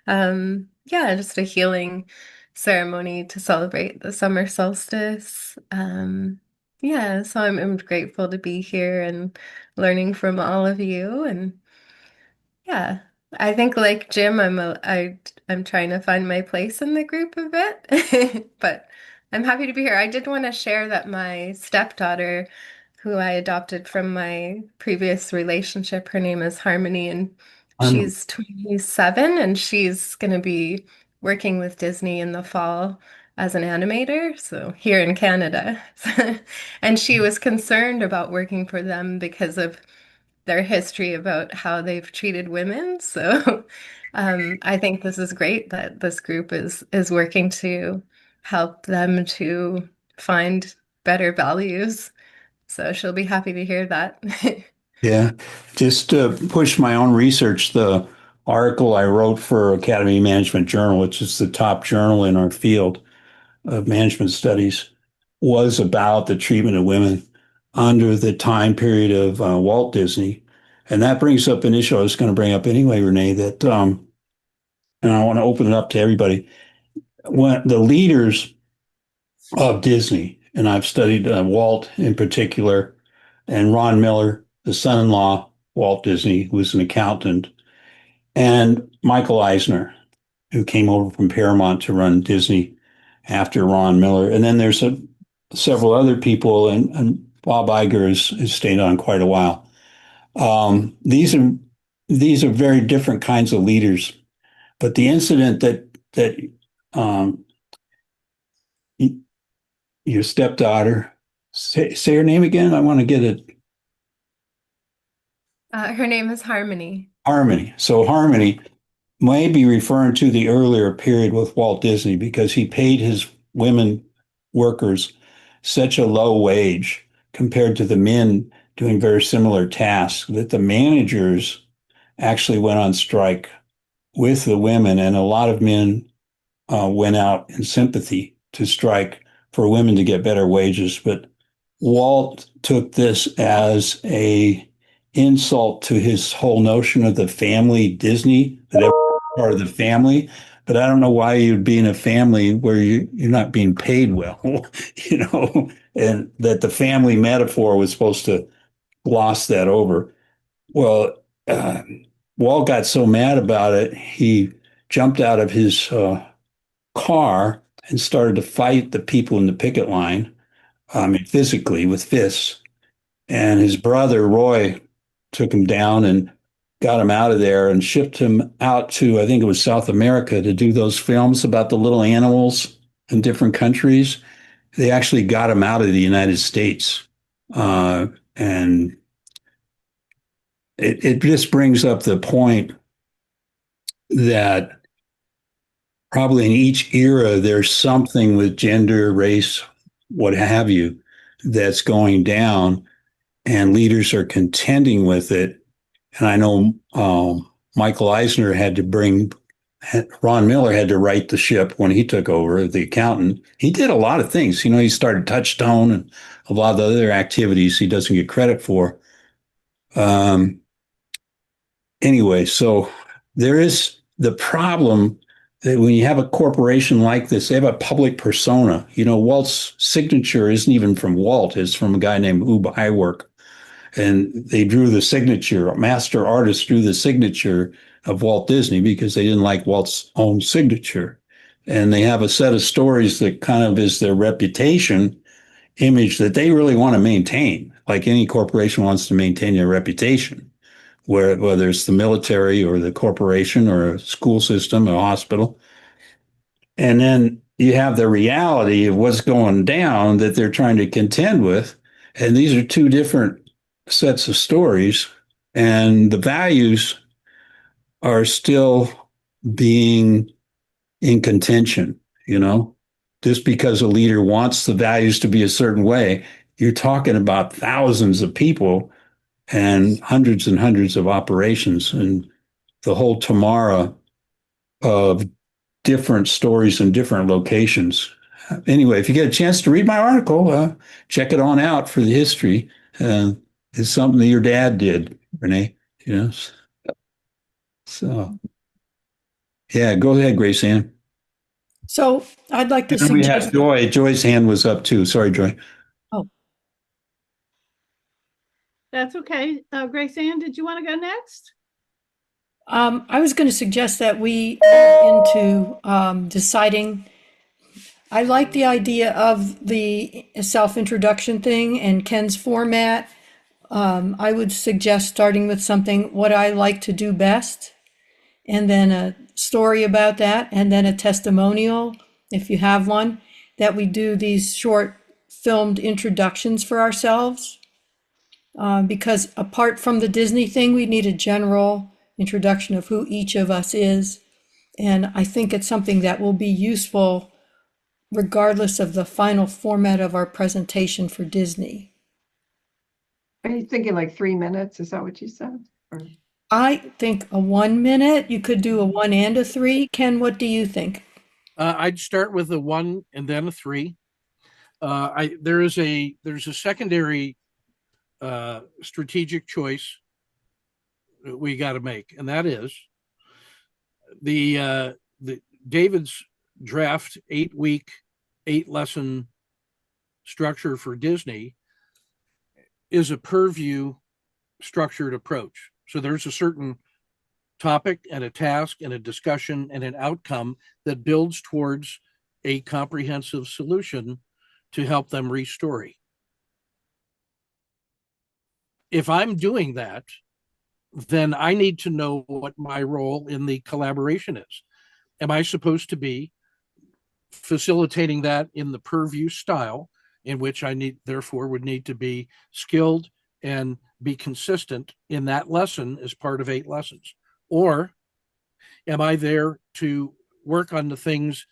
M: Yeah, just a healing ceremony to celebrate the summer solstice. Yeah, so I'm grateful to be here and learning from all of you, and yeah, I think like Jim, I'm trying to find my place in the group a bit, but I'm happy to be here. I did want to share that my stepdaughter, who I adopted from my previous relationship, her name is Harmony, and she's 27, and she's going to be working with Disney in the fall as an animator, so here in Canada. And she was concerned about working for them because of their history about how they've treated women. So I think this is great that this group is working to help them to find better values. So she'll be happy to hear that.
A: Yeah, just to push my own research, the article I wrote for Academy Management Journal, which is the top journal in our field of management studies, was about the treatment of women under the time period of Walt Disney. And that brings up an issue I was going to bring up anyway, Renee, that, and I want to open it up to everybody. When the leaders of Disney, and I've studied Walt in particular, and Ron Miller, the son-in-law, Walt Disney, who was an accountant, and Michael Eisner. who came over from Paramount to run Disney after Ron Miller. And then there's several other people, and Bob Iger has stayed on quite a while. These are very different kinds of leaders. But the incident that your stepdaughter, say her name again. I want to get it.
M: Her name is Harmony.
A: Harmony. So Harmony may be referring to the earlier period with Walt Disney because he paid his women workers such a low wage compared to the men doing very similar tasks that the managers actually went on strike with the women, and a lot of men went out in sympathy to strike for women to get better wages. But Walt took this as a insult to his whole notion of the family Disney, that everyone's part of the family. But I don't know why you'd be in a family where you're not being paid well, and that the family metaphor was supposed to gloss that over. Well, Walt got so mad about it, he jumped out of his car and started to fight the people in the picket line, physically with fists. And his brother, Roy, took him down and got him out of there and shipped him out to, I think it was South America, to do those films about the little animals in different countries. They actually got him out of the United States. And it just brings up the point that probably in each era, there's something with gender, race, what have you, that's going down, and leaders are contending with it. And I know Michael Eisner Ron Miller had to right the ship when he took over, the accountant. He did a lot of things. He started Touchstone and a lot of the other activities he doesn't get credit for. Anyway, so there is the problem that when you have a corporation like this, they have a public persona. Walt's signature isn't even from Walt, it's from a guy named Ub Iwerk. And they drew the signature, master artists drew the signature of Walt Disney because they didn't like Walt's own signature. And they have a set of stories that kind of is their reputation image that they really want to maintain, like any corporation wants to maintain their reputation, whether it's the military or the corporation or a school system or a hospital. And then you have the reality of what's going down that they're trying to contend with. And these are two different sets of stories, and the values are still being in contention. Just because a leader wants the values to be a certain way, you're talking about thousands of people and hundreds of operations, and the whole tomorrow of different stories in different locations. Anyway, if you get a chance to read my article, check it on out for the history. It's something that your dad did, Renee. So, yeah, go ahead, Grace Ann.
D: So I'd like to
A: We have
D: suggest.
A: Joy. Joy's hand was up too. Sorry, Joy.
D: Oh,
K: That's okay. Grace Ann, did you want to go next?
D: I was going to suggest that we move into deciding. I like the idea of the self-introduction thing and Ken's format. I would suggest starting with something, what I like to do best, and then a story about that, and then a testimonial, if you have one, that we do these short filmed introductions for ourselves. Because apart from the Disney thing, we need a general introduction of who each of us is. And I think it's something that will be useful regardless of the final format of our presentation for Disney.
H: Are you thinking like 3 minutes? Is that what you said? Or...
D: I think a 1 minute, you could do a 1 and a 3. Ken, what do you think?
N: I'd start with a 1 and then a 3. There's a secondary strategic choice we got to make, and that is the David's draft 8-week, 8-lesson structure for Disney is a PerView structured approach. So there's a certain topic and a task and a discussion and an outcome that builds towards a comprehensive solution to help them restory. If I'm doing that, then I need to know what my role in the collaboration is. Am I supposed to be facilitating that in the PerView style, in which I therefore would need to be skilled and be consistent in that lesson as part of 8 lessons? Or am I there to work on the things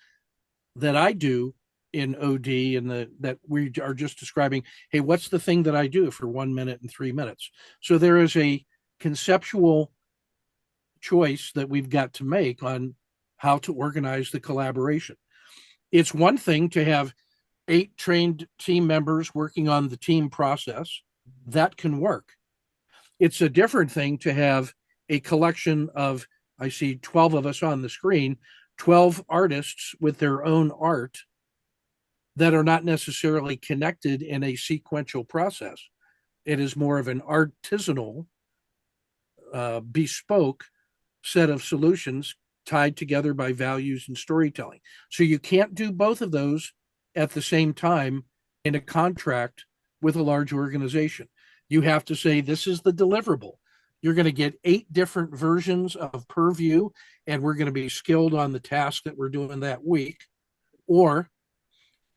N: that I do in OD and that we are just describing? Hey, what's the thing that I do for 1 minute and 3 minutes? So there is a conceptual choice that we've got to make on how to organize the collaboration. It's one thing to have 8 trained team members working on the team process. That can work. It's a different thing to have a collection of, I see 12 of us on the screen, 12 artists with their own art that are not necessarily connected in a sequential process. It is more of an artisanal, bespoke set of solutions tied together by values and storytelling. So you can't do both of those at the same time in a contract with a large organization. You have to say, this is the deliverable. You're going to get 8 different versions of PerView, and we're going to be skilled on the task that we're doing that week. Or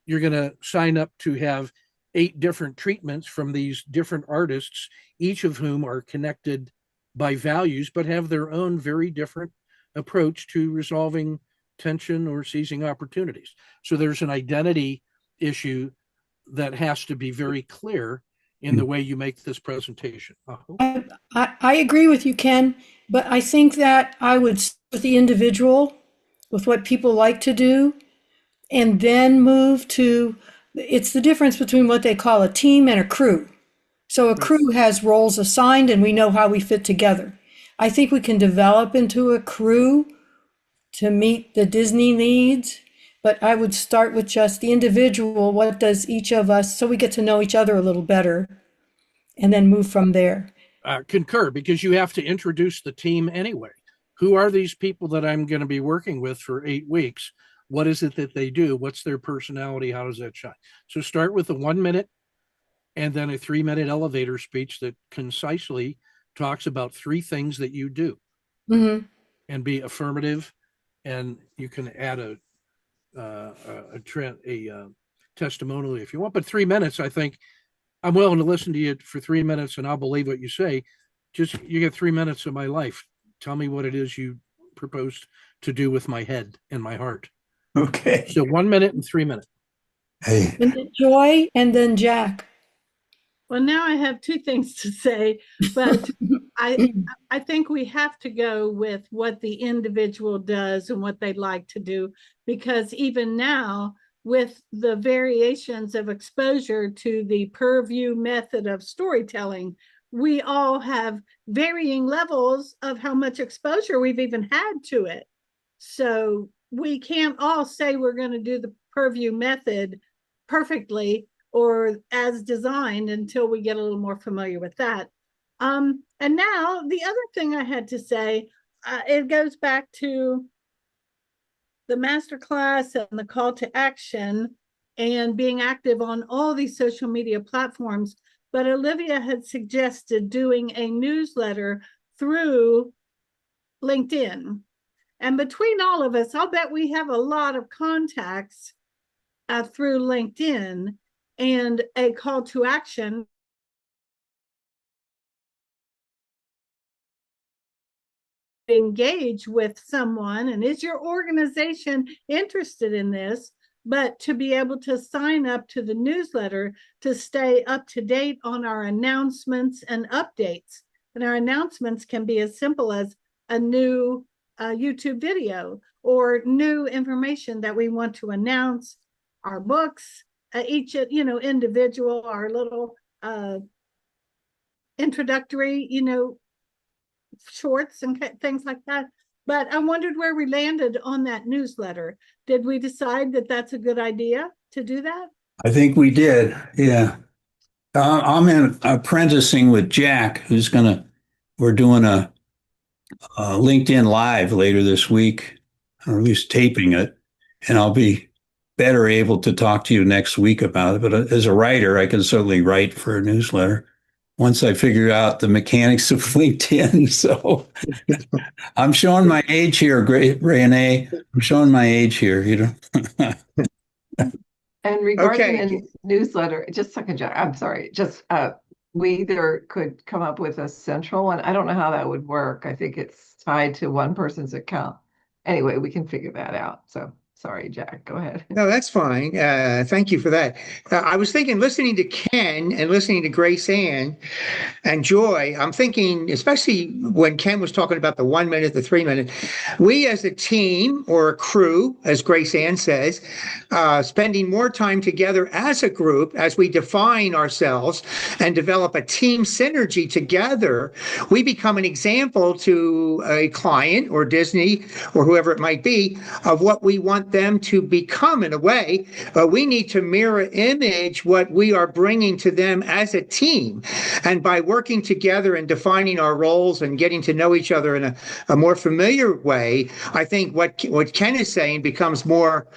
N: you're going to sign up to have 8 different treatments from these different artists, each of whom are connected by values, but have their own very different approach to resolving tension or seizing opportunities. So there's an identity issue that has to be very clear in the way you make this presentation.
D: I agree with you, Ken, but I think that I would start with the individual, with what people like to do, and then move to, it's the difference between what they call a team and a crew. So a crew has roles assigned and we know how we fit together. I think we can develop into a crew to meet the Disney needs, but I would start with just the individual. What does each of us, so we get to know each other a little better, and then move from there.
N: Concur, because you have to introduce the team anyway. Who are these people that I'm going to be working with for 8 weeks? What is it that they do? What's their personality? How does that shine? So start with a 1 minute and then a 3-minute elevator speech that concisely talks about 3 things that you do, and be affirmative. And you can add a testimonial if you want, but 3 minutes, I think I'm willing to listen to you for 3 minutes and I'll believe what you say. Just, you get 3 minutes of my life. Tell me what it is you proposed to do with my head and my heart.
A: Okay.
N: So 1 minute and 3 minutes.
A: Hey.
D: And then Joy, and then Jack.
K: Well, now I have 2 things to say, but I think we have to go with what the individual does and what they'd like to do, because even now, with the variations of exposure to the PerView method of storytelling, we all have varying levels of how much exposure we've even had to it. So we can't all say we're going to do the PerView method perfectly or as designed until we get a little more familiar with that. And now the other thing I had to say, it goes back to the masterclass and the call to action and being active on all these social media platforms. But Olivia had suggested doing a newsletter through LinkedIn. And between all of us, I'll bet we have a lot of contacts through LinkedIn, and a call to action engage with someone, and is your organization interested in this, but to be able to sign up to the newsletter to stay up to date on our announcements and updates. And our announcements can be as simple as a new YouTube video or new information that we want to announce, our books, each individual, our little introductory shorts and things like that. But I wondered where we landed on that newsletter. Did we decide that that's a good idea to do that?
A: I think we did. Yeah. I'm apprenticing with Jack, we're doing a LinkedIn Live later this week, or at least taping it, and I'll be better able to talk to you next week about it. But as a writer, I can certainly write for a newsletter once I figure out the mechanics of LinkedIn. So I'm showing my age here, Renee. I'm showing my age here,
H: And regarding
F: Okay.
H: the newsletter, just a second, Jack, I'm sorry, just we either could come up with a central one. I don't know how that would work. I think it's tied to one person's account. Anyway, we can figure that out. So sorry, Jack, go ahead.
F: No, that's fine. Thank you for that. I was thinking, listening to Ken and listening to Grace Ann and Joy, I'm thinking, especially when Ken was talking about the 1 minute, the 3 minute, we as a team or a crew, as Grace Ann says, spending more time together as a group as we define ourselves and develop a team synergy together, we become an example to a client or Disney or whoever it might be of what we want them to become in a way. We need to mirror image what we are bringing to them as a team. And by working together and defining our roles and getting to know each other in a more familiar way, I think what Ken is saying becomes more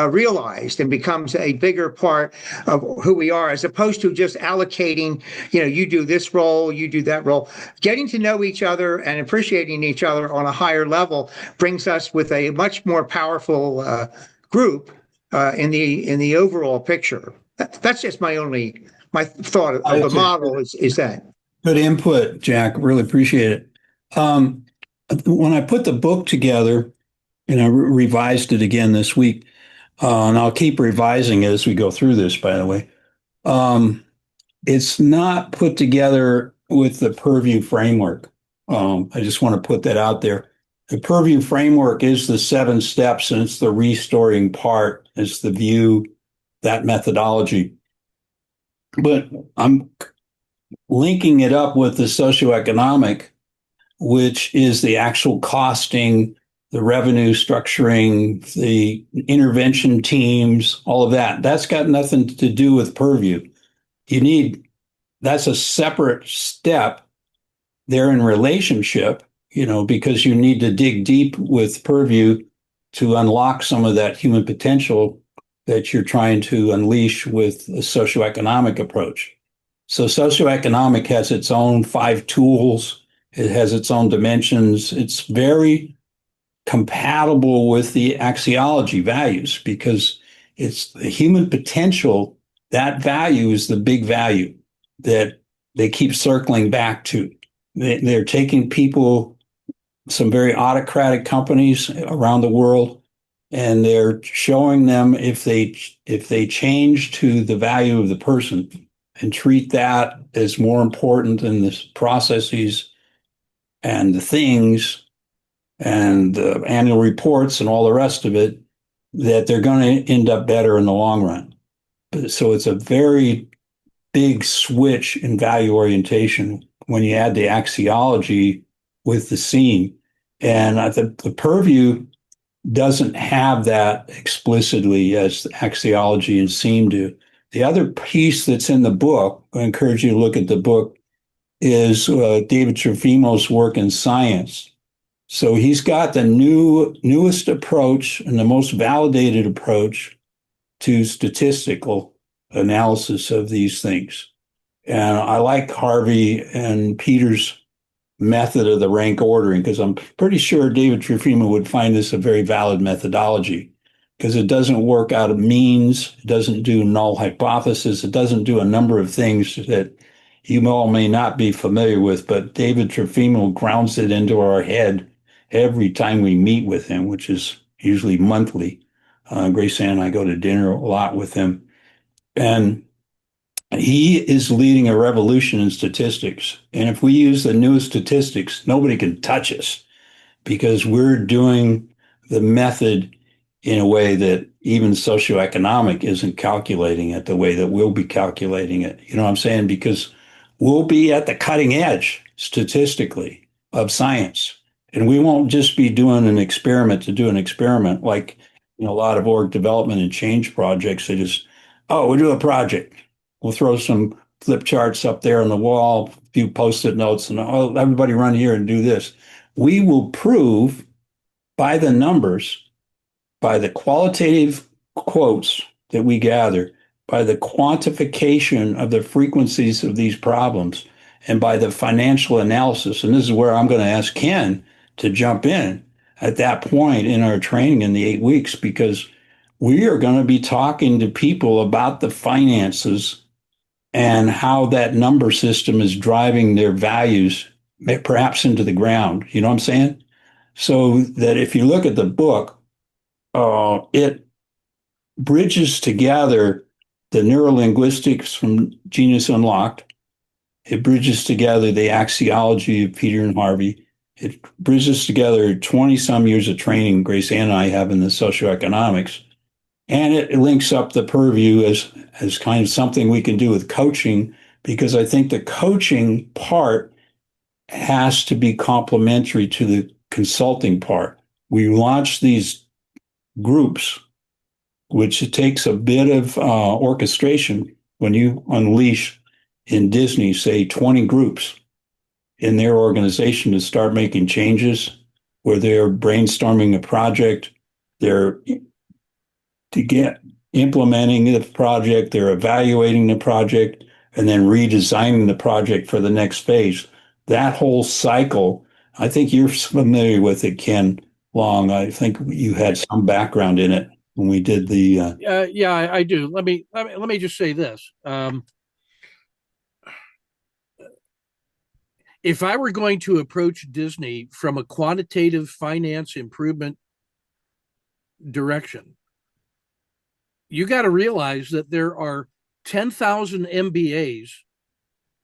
F: realized and becomes a bigger part of who we are, as opposed to just allocating, you do this role, you do that role. Getting to know each other and appreciating each other on a higher level brings us with a much more powerful group in the overall picture. That's just my thought of the model is that.
A: Good input, Jack. Really appreciate it. When I put the book together, and I revised it again this week, and I'll keep revising it as we go through this, by the way. It's not put together with the PerView framework. I just want to put that out there. The PerView framework is the 7 steps, and it's the restoring part. It's the view, that methodology. But I'm linking it up with the socioeconomic, which is the actual costing, the revenue structuring, the intervention teams, all of that. That's got nothing to do with PerView. That's a separate step. They're in relationship, because you need to dig deep with PerView to unlock some of that human potential that you're trying to unleash with a socioeconomic approach. So socioeconomic has its own 5 tools. It has its own dimensions. It's very compatible with the axiology values because it's the human potential. That value is the big value that they keep circling back to. They're taking people, some very autocratic companies around the world, and they're showing them if they change to the value of the person and treat that as more important than the processes and the things and the annual reports and all the rest of it, that they're going to end up better in the long run. So it's a very big switch in value orientation when you add the axiology with the scene. And the PerView doesn't have that explicitly as the axiology and scene do. The other piece that's in the book, I encourage you to look at the book, is David Trofimo's work in science. So he's got the newest approach and the most validated approach to statistical analysis of these things. And I like Harvey and Peter's method of the rank ordering because I'm pretty sure David Trofimo would find this a very valid methodology because it doesn't work out of means, it doesn't do null hypothesis, it doesn't do a number of things that you all may not be familiar with, but David Trofimo grounds it into our head every time we meet with him, which is usually monthly. Grace and I go to dinner a lot with him. And he is leading a revolution in statistics. And if we use the newest statistics, nobody can touch us because we're doing the method in a way that even socioeconomic isn't calculating it the way that we'll be calculating it. You know what I'm saying? Because we'll be at the cutting edge statistically of science. And we won't just be doing an experiment to do an experiment like a lot of org development and change projects. They just, we'll do a project. We'll throw some flip charts up there on the wall, a few Post-it notes, and everybody run here and do this. we will prove by the numbers, by the qualitative quotes that we gather, by the quantification of the frequencies of these problems, and by the financial analysis. And this is where I'm going to ask Ken to jump in at that point in our training in the 8 weeks, because we are going to be talking to people about the finances and how that number system is driving their values, perhaps into the ground. You know what I'm saying? So that if you look at the book, it bridges together the neurolinguistics from Genius Unlocked. It bridges together the axiology of Peter and Harvey. It bridges together 20 some years of training Grace Ann and I have in the socioeconomics. And it links up the PerView as kind of something we can do with coaching, because I think the coaching part has to be complementary to the consulting part. We launch these groups, which it takes a bit of orchestration. When you unleash in Disney, say 20 groups in their organization to start making changes, where they're brainstorming a project, they're to get implementing the project, they're evaluating the project, and then redesigning the project for the next phase. That whole cycle, I think you're familiar with it, Ken Long. I think you had some background in it when we did the.
N: Yeah, I do. Let me just say this. If I were going to approach Disney from a quantitative finance improvement direction, you got to realize that there are 10,000 MBAs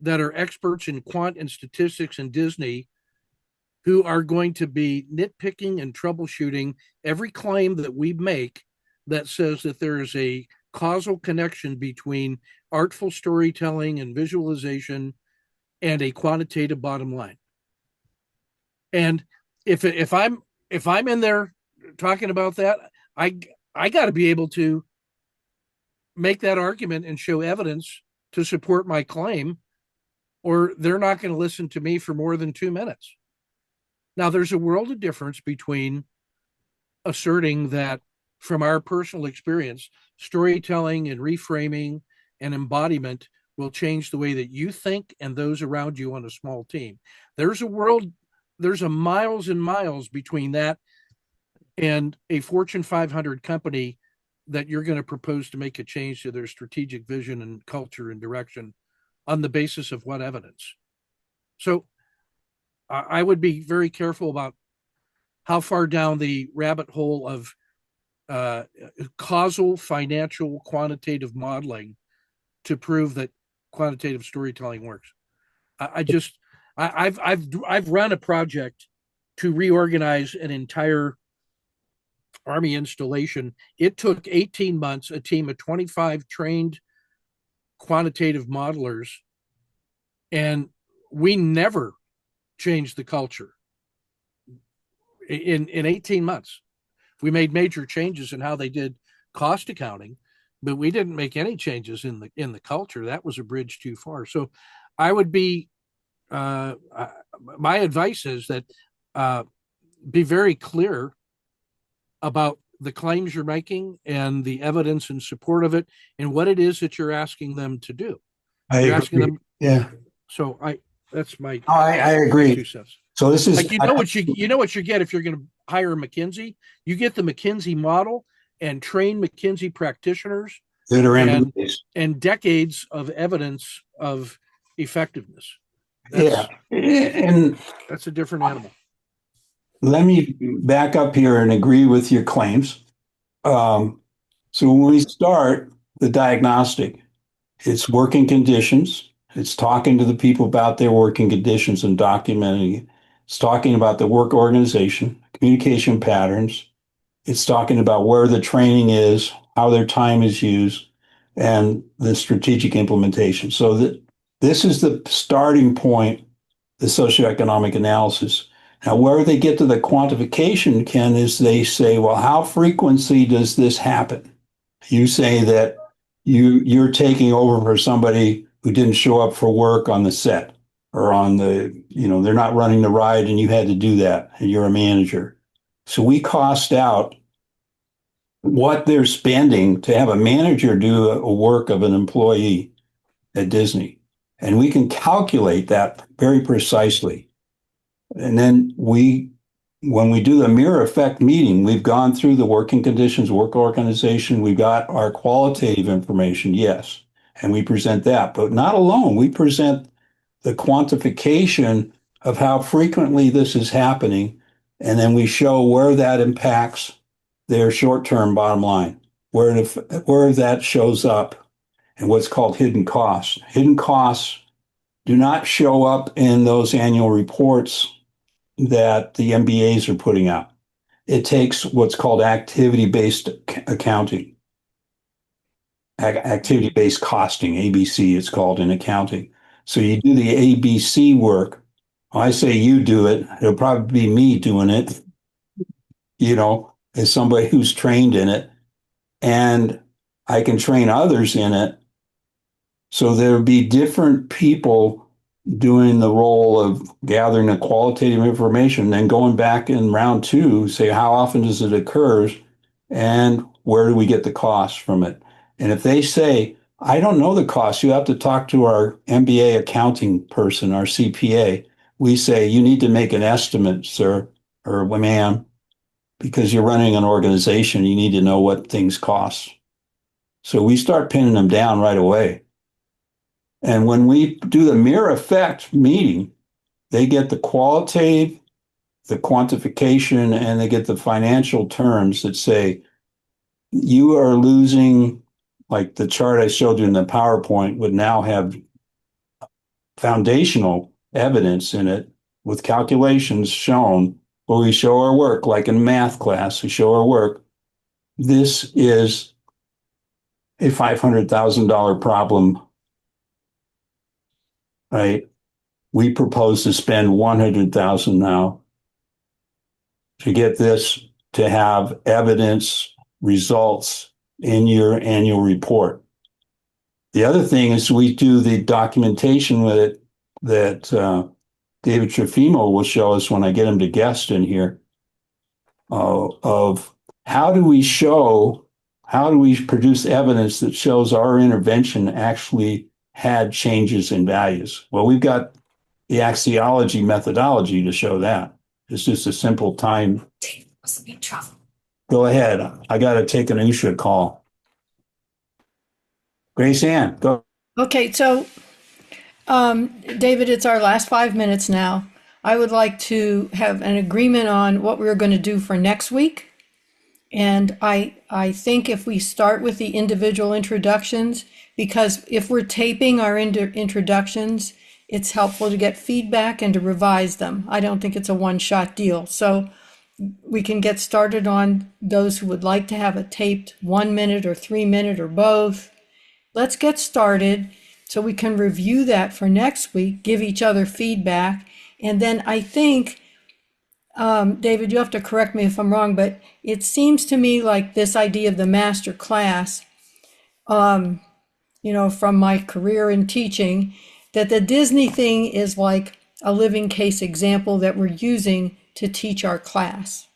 N: that are experts in quant and statistics in Disney who are going to be nitpicking and troubleshooting every claim that we make that says that there is a causal connection between artful storytelling and visualization and a quantitative bottom line. And if I'm in there talking about that, I got to be able to make that argument and show evidence to support my claim, or they're not going to listen to me for more than 2 minutes. Now, there's a world of difference between asserting that, from our personal experience, storytelling and reframing and embodiment will change the way that you think and those around you on a small team. There's a miles and miles between that and a Fortune 500 company that you're going to propose to make a change to their strategic vision and culture and direction on the basis of what evidence. So I would be very careful about how far down the rabbit hole of causal, financial, quantitative modeling to prove that quantitative storytelling works. I've run a project to reorganize an entire Army installation. It took 18 months, a team of 25 trained quantitative modelers, and we never changed the culture. In 18 months, we made major changes in how they did cost accounting, but we didn't make any changes in the culture. That was a bridge too far. So I would be, my advice is that be very clear about the claims you're making and the evidence in support of it and what it is that you're asking them to do.
A: You're
N: asking them.
A: Yeah.
N: So that's my.
A: I agree.
N: 2 cents.
A: So this is
N: like, you know what you get if you're going to hire McKinsey. You get the McKinsey model and train McKinsey practitioners
A: that are
N: and decades of evidence of effectiveness.
A: And
N: that's a different animal.
A: Let me back up here and agree with your claims. So when we start the diagnostic, it's working conditions. It's talking to the people about their working conditions and documenting it. It's talking about the work organization, communication patterns. It's talking about where the training is, how their time is used, and the strategic implementation. So that this is the starting point, the socioeconomic analysis. Now, where they get to the quantification, Ken, is they say, well, how frequently does this happen? You say that you're taking over for somebody who didn't show up for work on the set. or on the, they're not running the ride and you had to do that and you're a manager. So we cost out what they're spending to have a manager do a work of an employee at Disney. And we can calculate that very precisely. And then when we do the mirror effect meeting, we've gone through the working conditions, work organization, we've got our qualitative information, yes, and we present that, but not alone. We present the quantification of how frequently this is happening, and then we show where that impacts their short-term bottom line, where that shows up, and what's called hidden costs. Hidden costs do not show up in those annual reports that the MBAs are putting out. It takes what's called activity-based accounting, activity-based costing, ABC it's called in accounting. So you do the ABC work. Well, I say you do it. It'll probably be me doing it, as somebody who's trained in it. And I can train others in it. So there'll be different people doing the role of gathering the qualitative information, then going back in round two, say how often does it occur and where do we get the costs from it? And if they say, I don't know the cost, you have to talk to our MBA accounting person, our CPA. We say, you need to make an estimate, sir, or ma'am, because you're running an organization, you need to know what things cost. So we start pinning them down right away. And when we do the mirror effect meeting, they get the qualitative, the quantification, and they get the financial terms that say, you are losing, like the chart I showed you in the PowerPoint would now have foundational evidence in it with calculations shown where we show our work, like in math class, we show our work. This is a $500,000 problem, right? We propose to spend 100,000 now to get this to have evidence results in your annual report. The other thing is we do the documentation with it that David Trofimo will show us when I get him to guest in here of how do we produce evidence that shows our intervention actually had changes in values. Well, we've got the axiology methodology to show that. It's just a simple time.
O: Must be in trouble.
A: Go ahead. I got to take an Usha call. Grace Ann, go.
D: Okay, so David, it's our last 5 minutes now. I would like to have an agreement on what we're going to do for next week. And I think if we start with the individual introductions, because if we're taping our introductions, it's helpful to get feedback and to revise them. I don't think it's a one-shot deal. So we can get started on those who would like to have a taped 1 minute or 3 minute or both. Let's get started so we can review that for next week, give each other feedback. And then I think, David, you have to correct me if I'm wrong, but it seems to me like this idea of the master class, from my career in teaching, that the Disney thing is like a living case example that we're using to teach our class.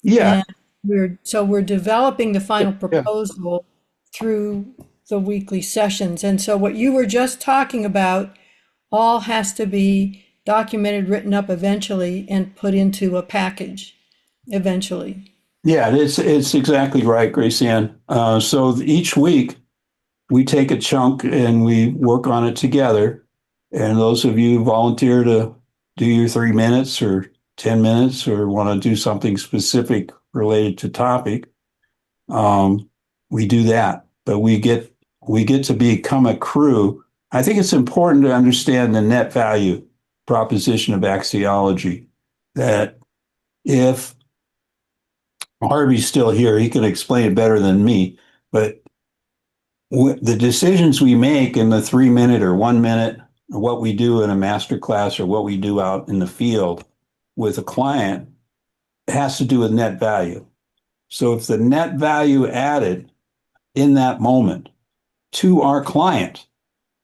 A: Yeah.
D: And we're developing the final proposal through the weekly sessions. And so what you were just talking about all has to be documented, written up eventually, and put into a package eventually.
A: Yeah, it's exactly right, Grace Ann. So each week we take a chunk and we work on it together. And those of you who volunteer to do your 3 minutes or 10 minutes or want to do something specific related to topic, we do that. But we get to become a crew. I think it's important to understand the net value proposition of axiology, that if Harvey's still here, he can explain it better than me, but the decisions we make in the 3 minute or 1 minute, or what we do in a master class or what we do out in the field with a client has to do with net value. So if the net value added in that moment to our client,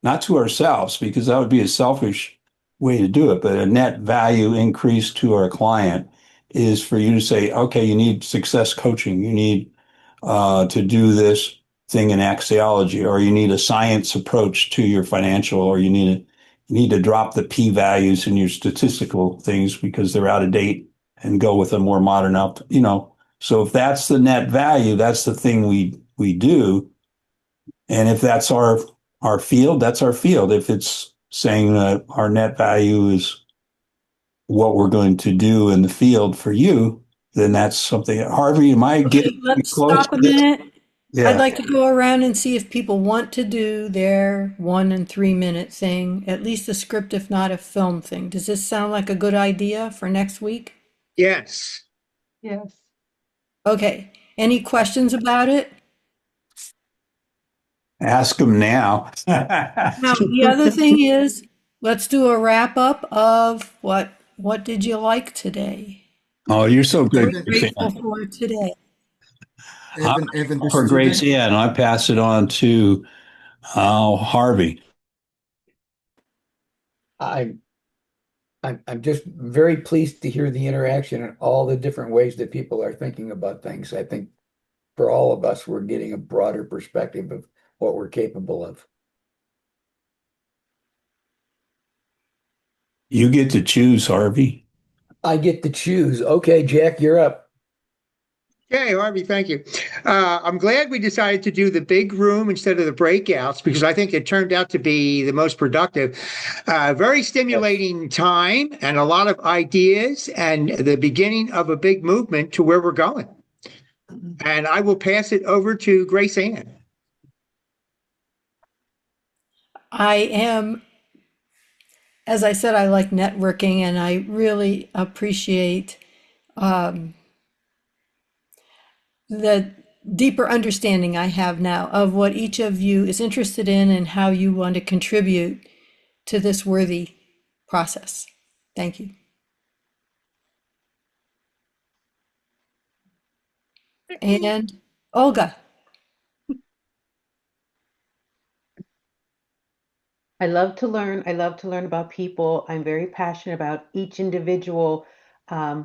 A: not to ourselves, because that would be a selfish way to do it, but a net value increase to our client is for you to say, okay, you need success coaching. You need to do this thing in axiology, or you need a science approach to your financial, or you need to drop the p values in your statistical things because they're out of date and go with a more modern up. So if that's the net value, that's the thing we do. And if that's our field, that's our field. If it's saying that our net value is what we're going to do in the field for you, then that's something. Harvey, am I
D: Okay,
A: getting
D: let's
A: close
D: stop a
A: to this?
D: minute.
A: Yeah.
D: I'd like to go around and see if people want to do their 1 and 3 minute thing, at least a script, if not a film thing. Does this sound like a good idea for next week?
F: Yes.
H: Yes.
D: Okay. Any questions about it?
A: Ask them now.
D: Now, the other thing is, let's do a wrap up of what did you like today?
A: Oh, you're so good,
L: Evan,
D: Grateful
A: Grace
D: for today.
L: Evan, the
A: For Grace
L: student.
A: Ann, I pass it on to Harvey.
I: I'm I'm just very pleased to hear the interaction and all the different ways that people are thinking about things. I think for all of us, we're getting a broader perspective of what we're capable of.
A: You get to choose, Harvey.
I: I get to choose. Okay, Jack, you're up.
F: Okay, Harvey, thank you. I'm glad we decided to do the big room instead of the breakouts because I think it turned out to be the most productive. Very stimulating time and a lot of ideas and the beginning of a big movement to where we're going. And I will pass it over to Grace Ann.
D: I am, as I said, I like networking and I really appreciate the deeper understanding I have now of what each of you is interested in and how you want to contribute to this worthy process. Thank you. And Olga.
E: I love to learn. I love to learn about people. I'm very passionate about each individual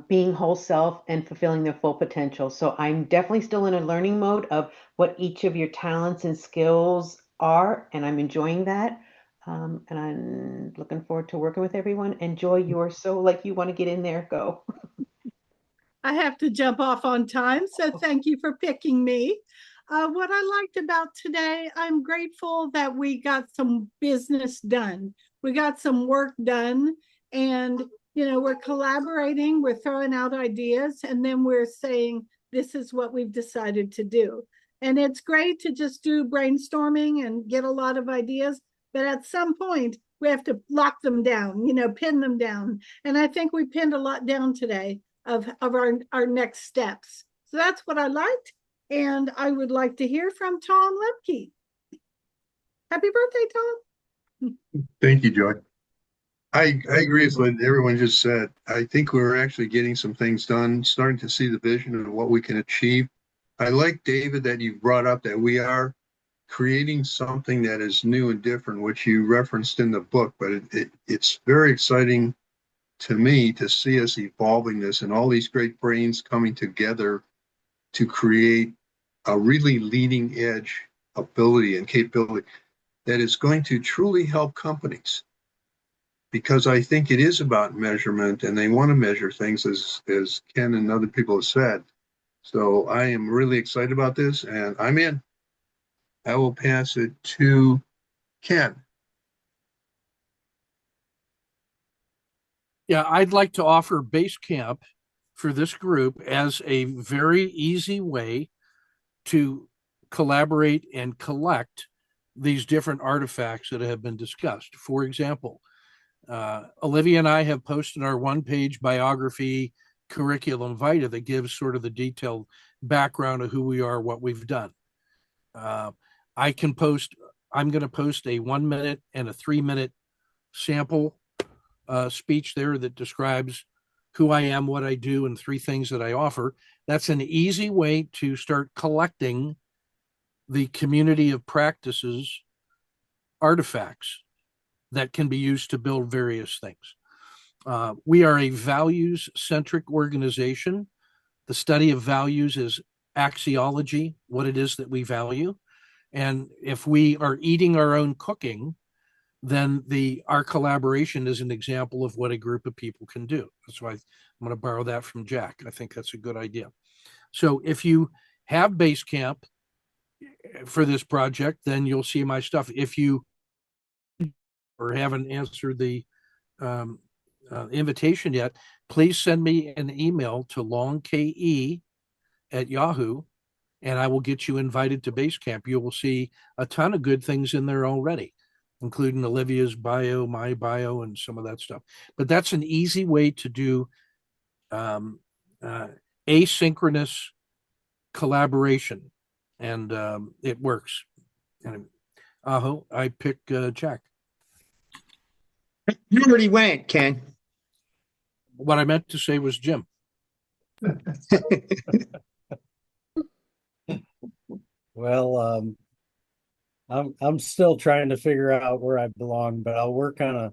E: being whole self and fulfilling their full potential. So I'm definitely still in a learning mode of what each of your talents and skills are, and I'm enjoying that. And I'm looking forward to working with everyone. Enjoy yours. So, like you want to get in there, go.
K: I have to jump off on time, so thank you for picking me. What I liked about today, I'm grateful that we got some business done. We got some work done, and we're collaborating, we're throwing out ideas, and then we're saying, this is what we've decided to do. And it's great to just do brainstorming and get a lot of ideas, but at some point, we have to lock them down, pin them down. And I think we pinned a lot down today of our next steps. So that's what I liked. And I would like to hear from Tom Lemke. Happy birthday, Tom.
G: Thank you, Joy. I agree with what everyone just said. I think we're actually getting some things done, starting to see the vision of what we can achieve. I like, David, that you brought up that we are creating something that is new and different, which you referenced in the book, but it's very exciting to me to see us evolving this and all these great brains coming together to create a really leading edge ability and capability that is going to truly help companies. Because I think it is about measurement and they want to measure things as Ken and other people have said. So I am really excited about this and I'm in. I will pass it to Ken.
N: Yeah, I'd like to offer Basecamp for this group as a very easy way to collaborate and collect these different artifacts that have been discussed. For example, Olivia and I have posted our one-page biography curriculum vitae that gives sort of the detailed background of who we are, what we've done. I'm going to post a 1 minute and a 3 minute sample speech there that describes who I am, what I do, and 3 things that I offer. That's an easy way to start collecting the community of practices artifacts that can be used to build various things. We are a values-centric organization. The study of values is axiology, what it is that we value. And if we are eating our own cooking, then our collaboration is an example of what a group of people can do. That's why I'm going to borrow that from Jack. I think that's a good idea. So if you have Basecamp for this project, then you'll see my stuff. If you or haven't answered the invitation yet, please send me an email to longke@yahoo, and I will get you invited to Basecamp. You will see a ton of good things in there already, including Olivia's bio, my bio, and some of that stuff. But that's an easy way to do asynchronous collaboration, and it works. And Aho, I pick Jack.
F: You already went, Ken.
N: What I meant to say was Jim.
J: Well, I'm still trying to figure out where I belong, but I'll work on a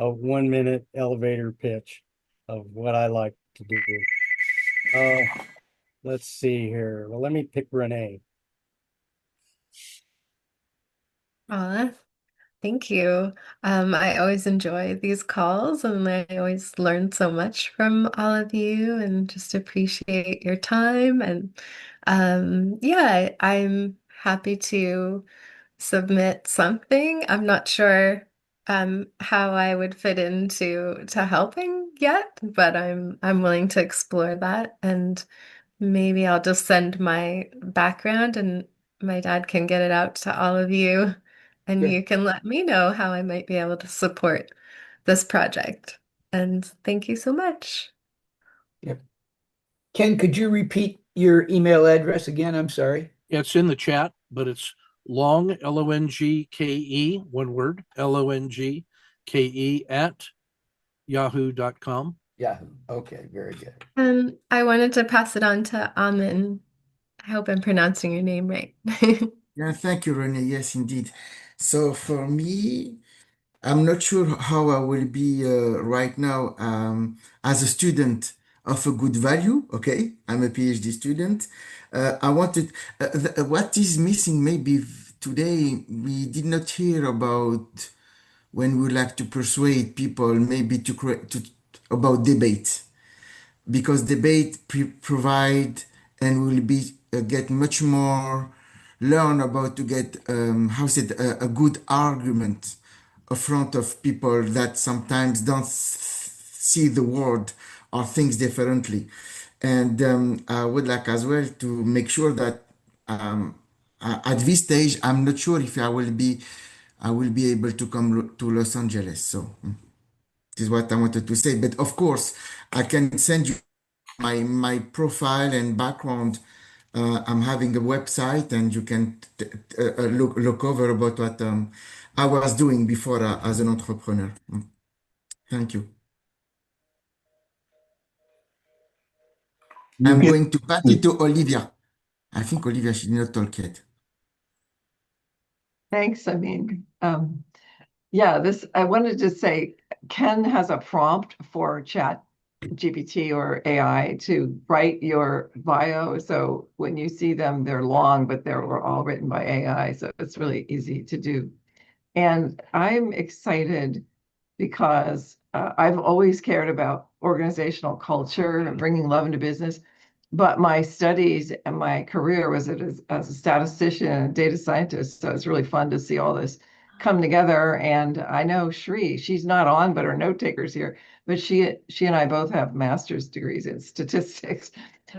J: 1-minute elevator pitch of what I like to do. Let's see here. Well, let me pick Renee.
M: Thank you. I always enjoy these calls, and I always learn so much from all of you, and just appreciate your time. And yeah, I'm happy to submit something. I'm not sure how I would fit into helping yet, but I'm willing to explore that, and maybe I'll just send my background and my dad can get it out to all of you, and
I: Sure.
M: you can let me know how I might be able to support this project. And thank you so much.
I: Yep. Ken, could you repeat your email address again? I'm sorry.
N: It's in the chat, but it's long, Longke, one word, Longke @yahoo.com.
I: Yahoo. Okay, very good.
M: And I wanted to pass it on to Amin. I hope I'm pronouncing your name right.
L: Yeah, thank you, Renee. Yes, indeed. So for me, I'm not sure how I will be right now as a student of a good value. Okay, I'm a PhD student. I wanted what is missing maybe today we did not hear about when we like to persuade people maybe to create about debate, because debate provide and will be get much more learn about to get how said a good argument in front of people that sometimes don't see the world or things differently. And I would like as well to make sure that at this stage I'm not sure if I will be able to come to Los Angeles. So this is what I wanted to say. But of course, I can send you my profile and background. I'm having a website, and you can look over about what I was doing before as an entrepreneur. Thank you. I'm going to pass it to Olivia. I think Olivia should not talk yet.
H: Thanks. I mean, yeah, I wanted to say Ken has a prompt for Chat GPT or AI to write your bio. So when you see them, they're long, but they're all written by AI. So it's really easy to do. And I'm excited because I've always cared about organizational culture and bringing love into business. But my studies and my career was as a statistician and data scientist. So it's really fun to see all this come together. And I know she's not on, but her note taker's here. But she and I both have master's degrees in statistics.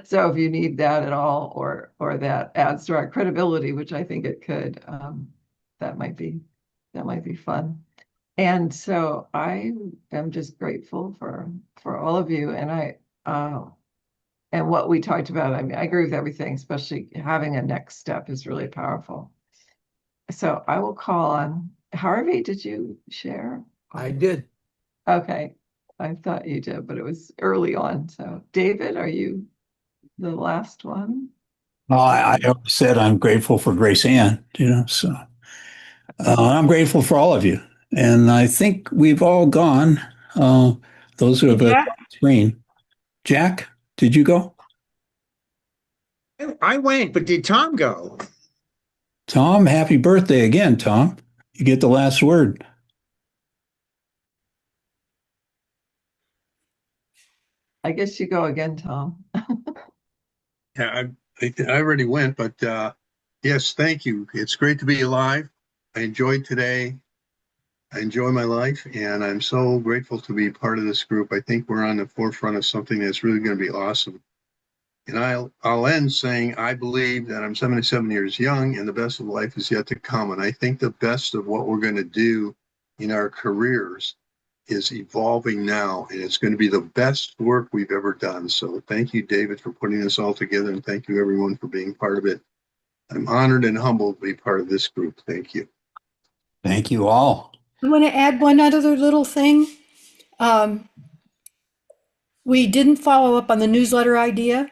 H: So if you need that at all, or that adds to our credibility, which I think it could, that might be fun. And so I am just grateful for all of you. And and what we talked about, I mean, I agree with everything, especially having a next step is really powerful. So I will call on Harvey. Did you share?
I: I did.
H: Okay. I thought you did, but it was early on. So David, are you the last one?
A: I said I'm grateful for Grace Ann, so I'm grateful for all of you. And I think we've all gone. Those who have a screen. Jack, did you go?
F: I went, but did Tom go?
A: Tom, happy birthday again, Tom. You get the last word.
H: I guess you go again, Tom.
G: Yeah, I already went, but yes, thank you. It's great to be alive. I enjoyed today. I enjoy my life, and I'm so grateful to be part of this group. I think we're on the forefront of something that's really going to be awesome. And I'll end saying I believe that I'm 77 years young, and the best of life is yet to come. And I think the best of what we're going to do in our careers is evolving now, and it's going to be the best work we've ever done. So thank you, David, for putting this all together, and thank you, everyone, for being part of it. I'm honored and humbled to be part of this group. Thank you.
A: Thank you all.
D: I want to add one other little thing. We didn't follow up on the newsletter idea.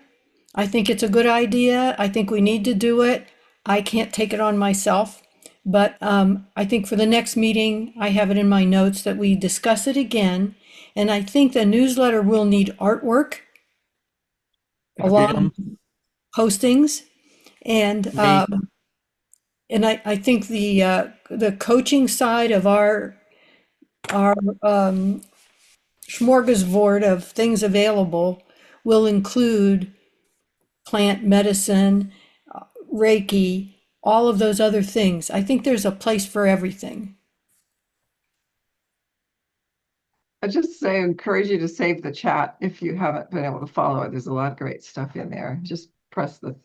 D: I think it's a good idea. I think we need to do it. I can't take it on myself, but I think for the next meeting, I have it in my notes that we discuss it again. And I think the newsletter will need artwork along postings, and I think the coaching side of our smorgasbord of things available will include plant medicine, Reiki, all of those other things. I think there's a place for everything.
H: I just say encourage you to save the chat if you haven't been able to follow it. There's a lot of great stuff in there. Just click the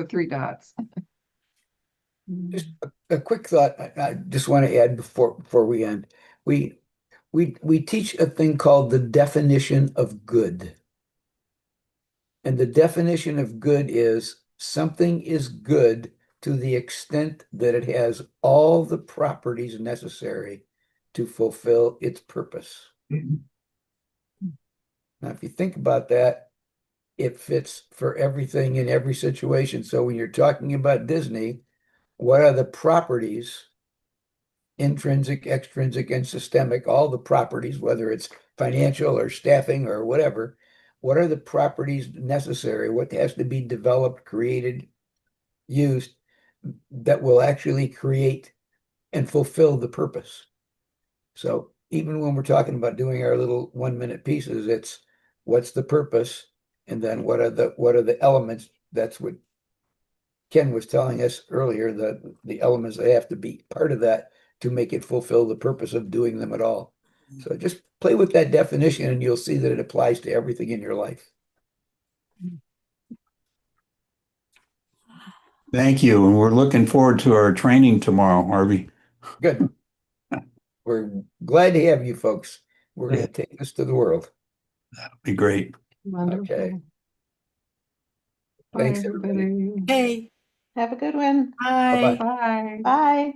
H: three dots.
I: Just a quick thought. I just want to add before we end. We teach a thing called the definition of good. And the definition of good is something is good to the extent that it has all the properties necessary to fulfill its purpose. Now, if you think about that, it fits for everything in every situation. So when you're talking about Disney, what are the properties, intrinsic, extrinsic, and systemic, all the properties, whether it's financial or staffing or whatever, what are the properties necessary? What has to be developed, created, used that will actually create and fulfill the purpose? So even when we're talking about doing our little 1-minute pieces, it's what's the purpose, and then what are the elements? That's what Ken was telling us earlier, the elements that have to be part of that to make it fulfill the purpose of doing them at all. So just play with that definition and you'll see that it applies to everything in your life.
A: Thank you. And we're looking forward to our training tomorrow, Harvey.
I: Good. We're glad to have you folks. We're going to take this to the world.
A: That'll be great.
H: Wonderful.
I: Okay.
H: Bye,
I: Thanks, everybody.
H: everybody.
D: Hey,
E: Have a good one.
D: bye.
I: Bye-bye.
H: Bye.
E: Bye.